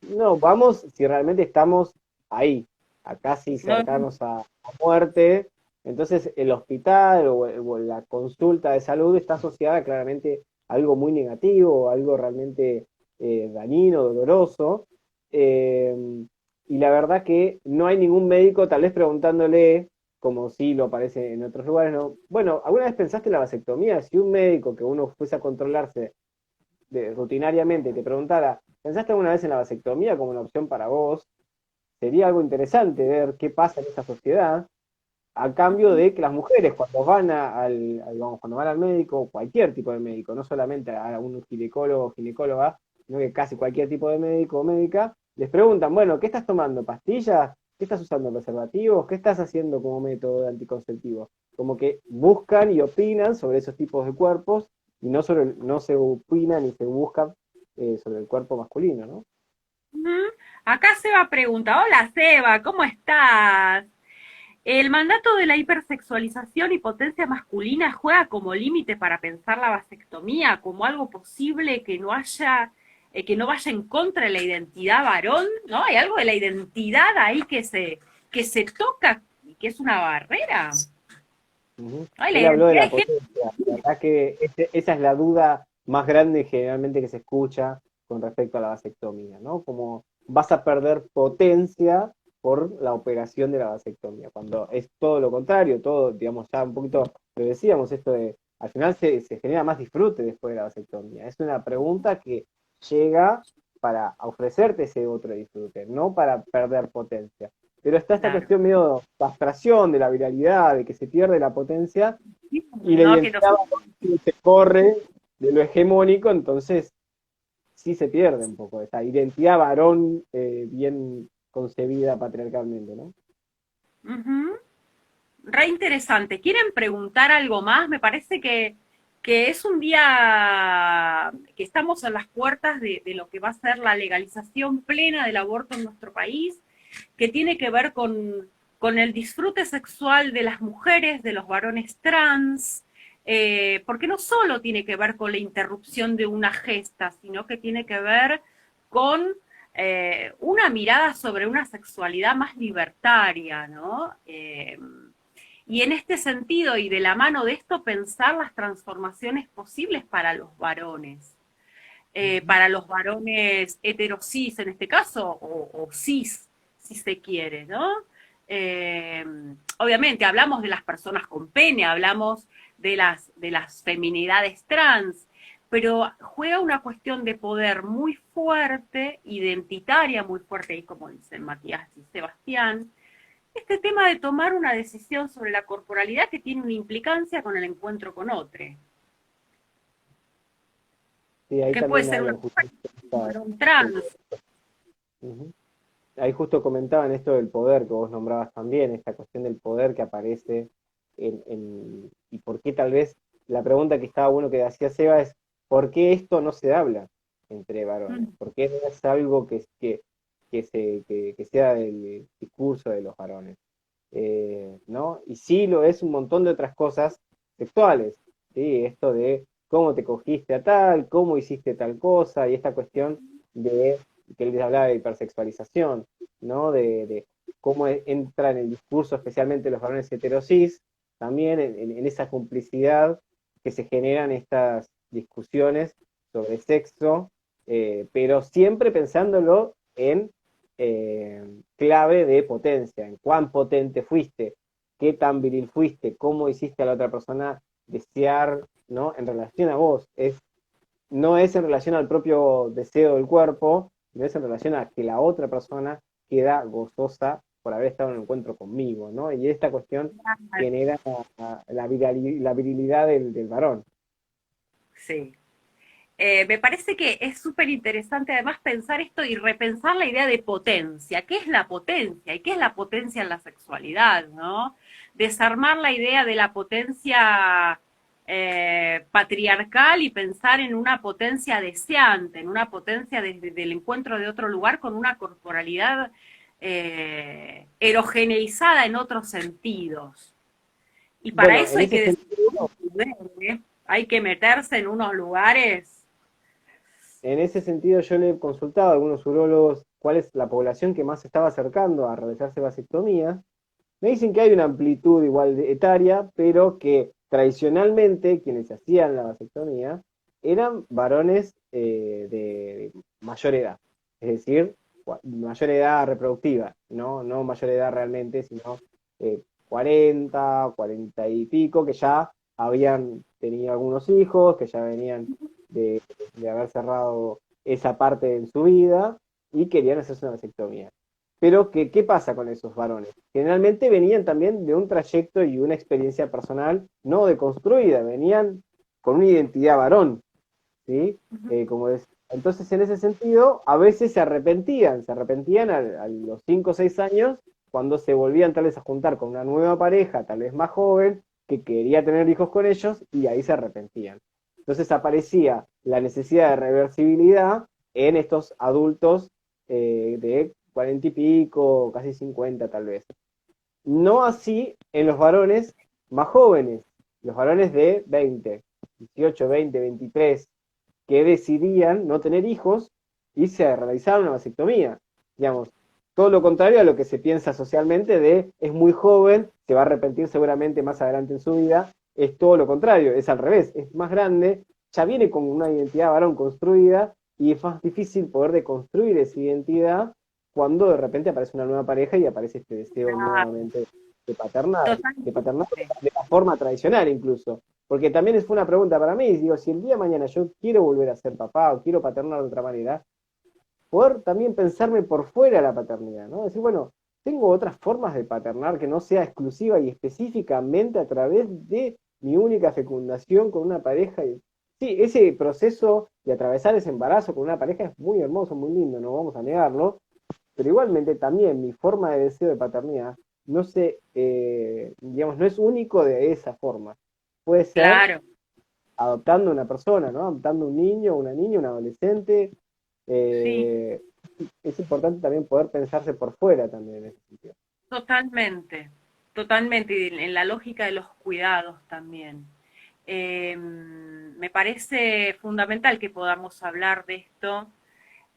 no, vamos si realmente estamos ahí, a casi No, cercanos a muerte. Entonces, el hospital o la consulta de salud está asociada claramente a algo muy negativo, algo realmente dañino, doloroso. Eh, y la verdad que no hay ningún médico, tal vez preguntándole, como sí lo aparece en otros lugares, ¿no? Bueno, ¿alguna vez pensaste en la vasectomía? Si un médico que uno fuese a controlarse rutinariamente te preguntara, ¿pensaste alguna vez en la vasectomía como una opción para vos? Sería algo interesante ver qué pasa en esta sociedad, a cambio de que las mujeres cuando van digamos, cuando van al médico, cualquier tipo de médico, no solamente a un ginecólogo o ginecóloga, sino que casi cualquier tipo de médico o médica, les preguntan, bueno, ¿qué estás tomando? ¿Pastillas? ¿Qué estás usando preservativos? ¿Qué estás haciendo como método de anticonceptivo? Como que buscan y opinan sobre esos tipos de cuerpos y no se opinan y se buscan sobre el cuerpo masculino, ¿no? acá Seba pregunta, hola Seba, ¿cómo estás? El mandato de la hipersexualización y potencia masculina juega como límite para pensar la vasectomía como algo posible que no vaya en contra de la identidad varón, ¿no? Hay algo de la identidad ahí que se toca y que es una barrera. Ujú. Ay, la Él habló de identidad la de género. potencia. La verdad que esa es la duda más grande generalmente que se escucha con respecto a la vasectomía, ¿no? Como vas a perder potencia por la operación de la vasectomía, cuando es todo lo contrario, todo, digamos, ya un poquito lo decíamos, esto de, al final se genera más disfrute después de la vasectomía. Es una pregunta que llega para ofrecerte ese otro disfrute, no para perder potencia. Pero está esta Claro. cuestión medio castración de la viralidad, de que se pierde la potencia y la No, que nos... identidad se corre de lo hegemónico, entonces sí se pierde un poco esa identidad varón bien concebida patriarcalmente, ¿no? Ujú. Re interesante. ¿Quieren preguntar algo más? Me parece que es un día que estamos a las puertas de lo que va a ser la legalización plena del aborto en nuestro país, que tiene que ver con el disfrute sexual de las mujeres, de los varones trans, porque no solo tiene que ver con la interrupción de una gesta, sino que tiene que ver con una mirada sobre una sexualidad más libertaria, ¿no? Y en este sentido, y de la mano de esto, pensar las transformaciones posibles para los varones heterosis en este caso, o cis, si se quiere, ¿no? Eh, Obviamente hablamos de las personas con pene, hablamos de las feminidades trans, pero juega una cuestión de poder muy fuerte, identitaria muy fuerte, y como dicen Matías y Sebastián, este tema de tomar una decisión sobre la corporalidad que tiene una implicancia con el encuentro con otro, Sí, ahí que puede también ser una hablan justo, mujer, un varón trans. uh-huh. Ahí justo comentaban esto del poder que vos nombrabas también, esta cuestión del poder que aparece y por qué tal vez la pregunta que estaba bueno que hacía Seba es ¿por qué esto no se habla entre varones? ¿Por qué no es algo que sea del discurso de los varones? ¿No? Y sí lo es un montón de otras cosas sexuales, ¿sí? Esto de cómo te cogiste a tal, cómo hiciste tal cosa, y esta cuestión de que él hablaba de hipersexualización, ¿no? De cómo entra en el discurso, especialmente los varones heterosis, también en esa complicidad que se generan estas discusiones sobre sexo, pero siempre pensándolo en clave de potencia, en cuán potente fuiste, qué tan viril fuiste, cómo hiciste a la otra persona desear, ¿no? En relación a vos, no es en relación al propio deseo del cuerpo, no es en relación a que la otra persona queda gozosa por haber estado en un encuentro conmigo, ¿no? Y esta cuestión genera la virilidad del varón. Sí. Me parece que es súper interesante además pensar esto y repensar la idea de potencia. ¿Qué es la potencia? ¿Y qué es la potencia en la sexualidad? ¿No? Desarmar la idea de la potencia patriarcal y pensar en una potencia deseante, en una potencia desde el encuentro de otro lugar con una corporalidad erogeneizada en otros sentidos. Y para Bueno, eso en hay ese que sentido, hay que meterse en unos lugares. yo le he consultado a algunos urólogos cuál es la población que más se estaba acercando a realizarse vasectomías. Me dicen que hay una amplitud igual de etaria, pero que tradicionalmente quienes hacían la vasectomía eran varones de mayor edad, es decir, mayor edad reproductiva, no mayor edad realmente, sino 40, 40 y pico, que ya habían tenido algunos hijos, que ya venían de, de haber cerrado esa parte en su vida y querían hacerse una vasectomía. Pero ¿qué pasa con esos varones? Generalmente venían también de un trayecto y una experiencia personal no deconstruida, venían con una identidad varón, ¿sí? Entonces, en ese sentido, a veces se arrepentían a los 5 o 6 años, cuando se volvían tal vez a juntar con una nueva pareja, tal vez más joven, que quería tener hijos con ellos, y ahí se arrepentían. Entonces aparecía la necesidad de reversibilidad en estos adultos de 40 y pico, casi 50 tal vez. No así en los varones más jóvenes, los varones de 20, 18, 20, 23, que decidían no tener hijos y se realizaron una vasectomía. Digamos, todo lo contrario a lo que se piensa socialmente de es muy joven, se va a arrepentir seguramente más adelante en su vida, es todo lo contrario, es al revés, es más grande, ya viene con una identidad varón construida y es más difícil poder deconstruir esa identidad cuando de repente aparece una nueva pareja y aparece este deseo Ah, nuevamente de totalmente. paternar de la forma tradicional incluso. Porque también fue una pregunta para mí, digo, si el día de mañana yo quiero volver a ser papá o quiero paternar de otra manera, poder también pensarme por fuera de la paternidad, ¿no? Decir, bueno, tengo otras formas de paternar que no sea exclusiva y específicamente a través de mi única fecundación con una pareja. Sí, ese proceso de atravesar ese embarazo con una pareja es muy hermoso, muy lindo, no vamos a negarlo, pero igualmente también mi forma de deseo de paternidad no se, digamos, no es único de esa forma. Puede ser Claro, adoptando una persona, ¿no? Adoptando un niño, una niña, un adolescente. sí, eh, es importante también poder pensarse por fuera también en ese sentido. totalmente, totalmente, y en la lógica de los cuidados también. Me parece fundamental que podamos hablar de esto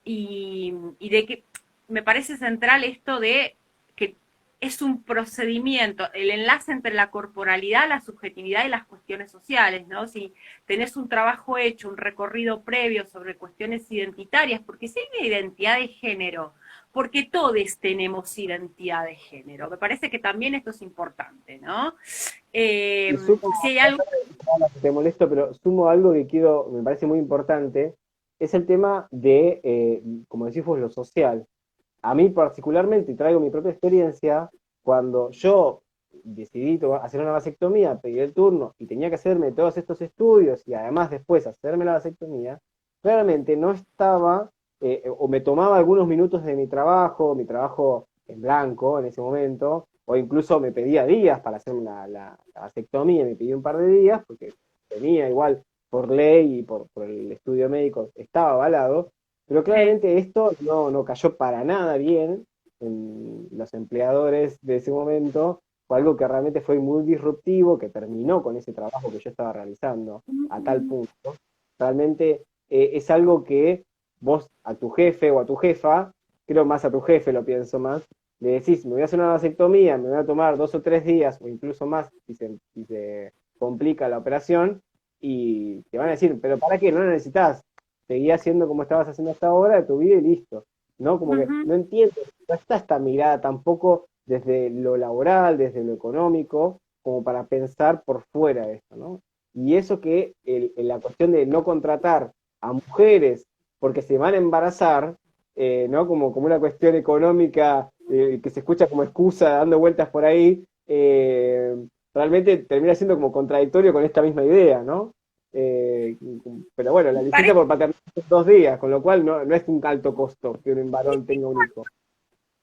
y de que me parece central esto de que es un procedimiento, el enlace entre la corporalidad, la subjetividad y las cuestiones sociales, ¿no? Si tenés un trabajo hecho, un recorrido previo sobre cuestiones identitarias, porque si hay una identidad de género, porque todos tenemos identidad de género, me parece que también esto es importante, ¿no? Y sumo, Si hay algo... te molesto, pero sumo algo que quiero, me parece muy importante, es el tema de, como decís vos, lo social. A mí particularmente, y traigo mi propia experiencia, cuando yo decidí hacer una vasectomía, pedí el turno y tenía que hacerme todos estos estudios y además después hacerme la vasectomía, claramente no estaba, o me tomaba algunos minutos de mi trabajo en blanco en ese momento, o incluso me pedía días para hacerme la vasectomía, me pidió un par de días, porque tenía igual por ley y por el estudio médico, estaba avalado, pero claramente esto no cayó para nada bien en los empleadores de ese momento. Fue algo que realmente fue muy disruptivo, que terminó con ese trabajo que yo estaba realizando a tal punto. Realmente es algo que vos a tu jefe o a tu jefa, creo más a tu jefe lo pienso más, le decís, me voy a hacer una vasectomía, me voy a tomar 2 o 3 días o incluso más si se complica la operación, y te van a decir, pero ¿para qué? No lo necesitas, seguí haciendo como estabas haciendo hasta ahora de tu vida y listo. ¿No? Como que Uh-huh. no entiendo, no está esta mirada tampoco desde lo laboral, desde lo económico, como para pensar por fuera de esto, ¿no? Y eso que la cuestión de no contratar a mujeres porque se van a embarazar, ¿no? Como una cuestión económica que se escucha como excusa dando vueltas por ahí, realmente termina siendo como contradictorio con esta misma idea, ¿no? Eh, pero bueno, la licencia Parece por paternidad son 2 días, con lo cual no es un alto costo que un varón tenga un hijo.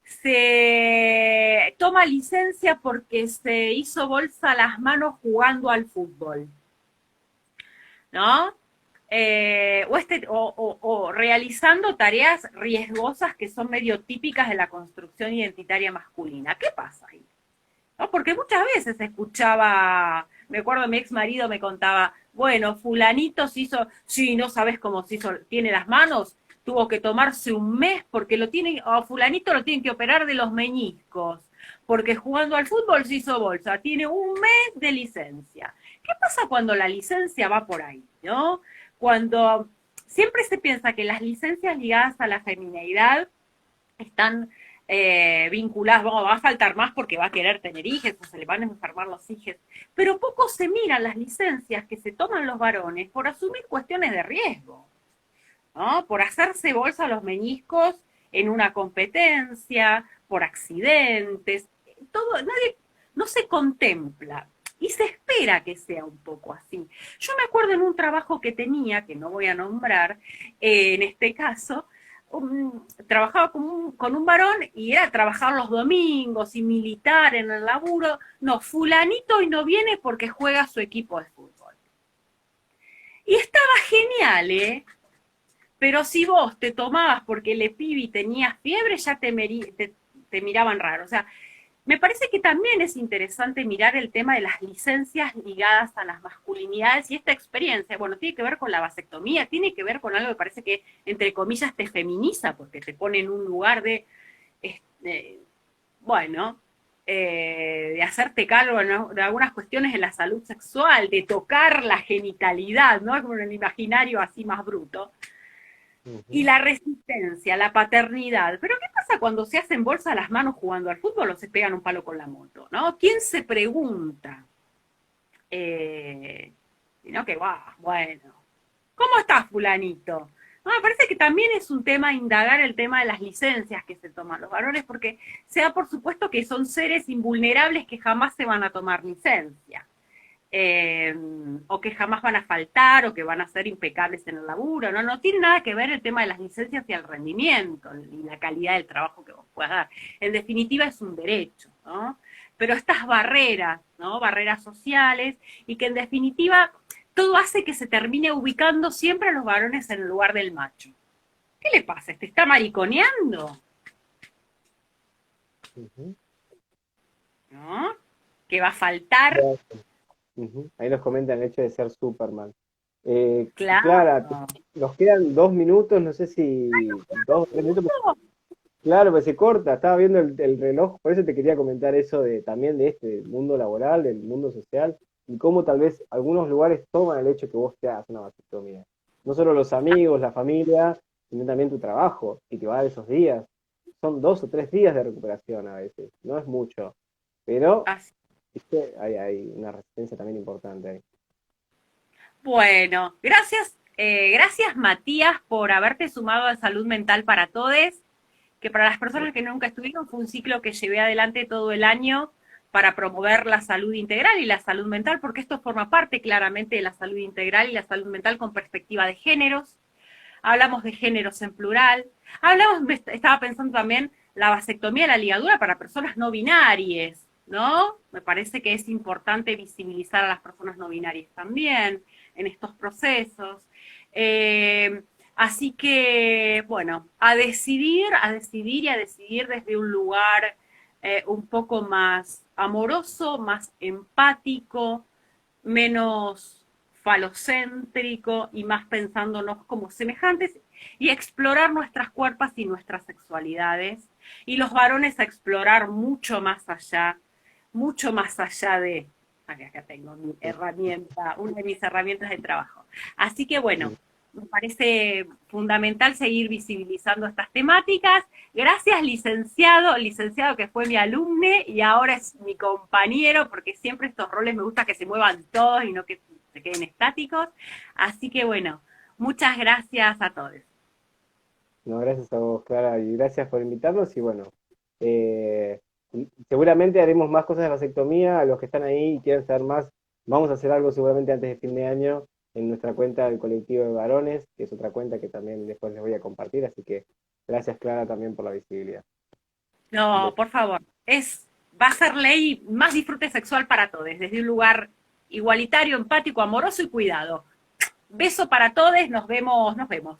se toma licencia porque se hizo bolsa las manos jugando al fútbol, ¿no? O realizando tareas riesgosas que son medio típicas de la construcción identitaria masculina. ¿Qué pasa ahí? ¿No? Porque muchas veces escuchaba, me acuerdo mi ex marido me contaba, bueno, fulanito se hizo, sí, no sabes cómo se hizo, tiene las manos, tuvo que tomarse un mes porque lo tiene, o fulanito lo tienen que operar de los meñiscos, porque jugando al fútbol se hizo bolsa, tiene un mes de licencia. ¿Qué pasa cuando la licencia va por ahí, no? Cuando siempre se piensa que las licencias ligadas a la femineidad están vinculadas, bueno, va a faltar más porque va a querer tener hijos o se le van a enfermar los hijos, pero poco se miran las licencias que se toman los varones por asumir cuestiones de riesgo, ¿no? Por hacerse bolsa los meñiscos en una competencia, por accidentes, todo, nadie, no se contempla. Y se espera que sea un poco así. Yo me acuerdo en un trabajo que tenía, que no voy a nombrar, en este caso, trabajaba con un varón y era trabajar los domingos y militar en el laburo. No, fulanito hoy no viene porque juega su equipo de fútbol. Y estaba genial, ¿eh? Pero si vos te tomabas porque le pibi tenías fiebre, ya te miraban raro. O sea, me parece que también es interesante mirar el tema de las licencias ligadas a las masculinidades y esta experiencia, bueno, tiene que ver con la vasectomía, tiene que ver con algo que parece que, entre comillas, te feminiza, porque te pone en un lugar de eh, bueno, de hacerte cargo, ¿no?, de algunas cuestiones en la salud sexual, de tocar la genitalidad, ¿no? Como en el imaginario así más bruto. Y Ujú. la resistencia, la paternidad. Pero ¿qué pasa cuando se hacen bolsa las manos jugando al fútbol o se pegan un palo con la moto? ¿No? ¿Quién se pregunta? Sino que, bueno, ¿cómo estás, fulanito? No, me parece que también es un tema indagar el tema de las licencias que se toman los varones, porque se da por supuesto que son seres invulnerables que jamás se van a tomar licencia. eh, o que jamás van a faltar, o que van a ser impecables en el laburo, ¿no? No tiene nada que ver el tema de las licencias y el rendimiento, y la calidad del trabajo que vos puedas dar. En definitiva es un derecho, ¿no? Pero estas barreras, ¿no? Barreras sociales, y que en definitiva todo hace que se termine ubicando siempre a los varones en el lugar del macho. ¿Qué le pasa? ¿Te está mariconeando? Ujú. ¿No? ¿Que va a faltar? Bueno, ujú. Ahí nos comentan el hecho de ser Superman. Clara, Claro. nos quedan 2 minutos, no sé si 2 o 3 minutos. Claro, pues se corta, estaba viendo el reloj, por eso te quería comentar eso de también de este mundo laboral, del mundo social, y cómo tal vez algunos lugares toman el hecho que vos te hagas una vasectomía. No solo los amigos, la familia, sino también tu trabajo, y te va a dar esos días. Son 2 o 3 días de recuperación a veces, no es mucho, pero Así. ¿viste? Hay una resistencia también importante ahí. Bueno, gracias Matías por haberte sumado a Salud Mental para Todos, que para las personas que nunca estuvieron fue un ciclo que llevé adelante todo el año para promover la salud integral y la salud mental, porque esto forma parte claramente de la salud integral y la salud mental con perspectiva de géneros. Hablamos de géneros en plural, estaba pensando también la vasectomía de la ligadura para personas no binarias, ¿no? Me parece que es importante visibilizar a las personas no binarias también en estos procesos. Eh, Así que, bueno, a decidir y a decidir desde un lugar un poco más amoroso, más empático, menos falocéntrico y más pensándonos como semejantes, y explorar nuestras cuerpos y nuestras sexualidades, y los varones a explorar mucho más allá de, acá tengo mi herramienta, una de mis herramientas de trabajo. Así que bueno, me parece fundamental seguir visibilizando estas temáticas. Gracias, licenciado que fue mi alumne y ahora es mi compañero, porque siempre estos roles me gusta que se muevan todos y no que se queden estáticos. Así que bueno, muchas gracias a todos. No, gracias a vos, Clara, y gracias por invitarnos. Y bueno, eh, seguramente haremos más cosas de vasectomía. A los que están ahí y quieran saber más, vamos a hacer algo seguramente antes de fin de año en nuestra cuenta del colectivo de varones, que es otra cuenta que también después les voy a compartir. Así que gracias, Clara, también por la visibilidad. Un No, beso. por favor, va a ser ley más disfrute sexual para todos, desde un lugar igualitario, empático, amoroso y cuidado. Beso para todos, nos vemos, nos vemos.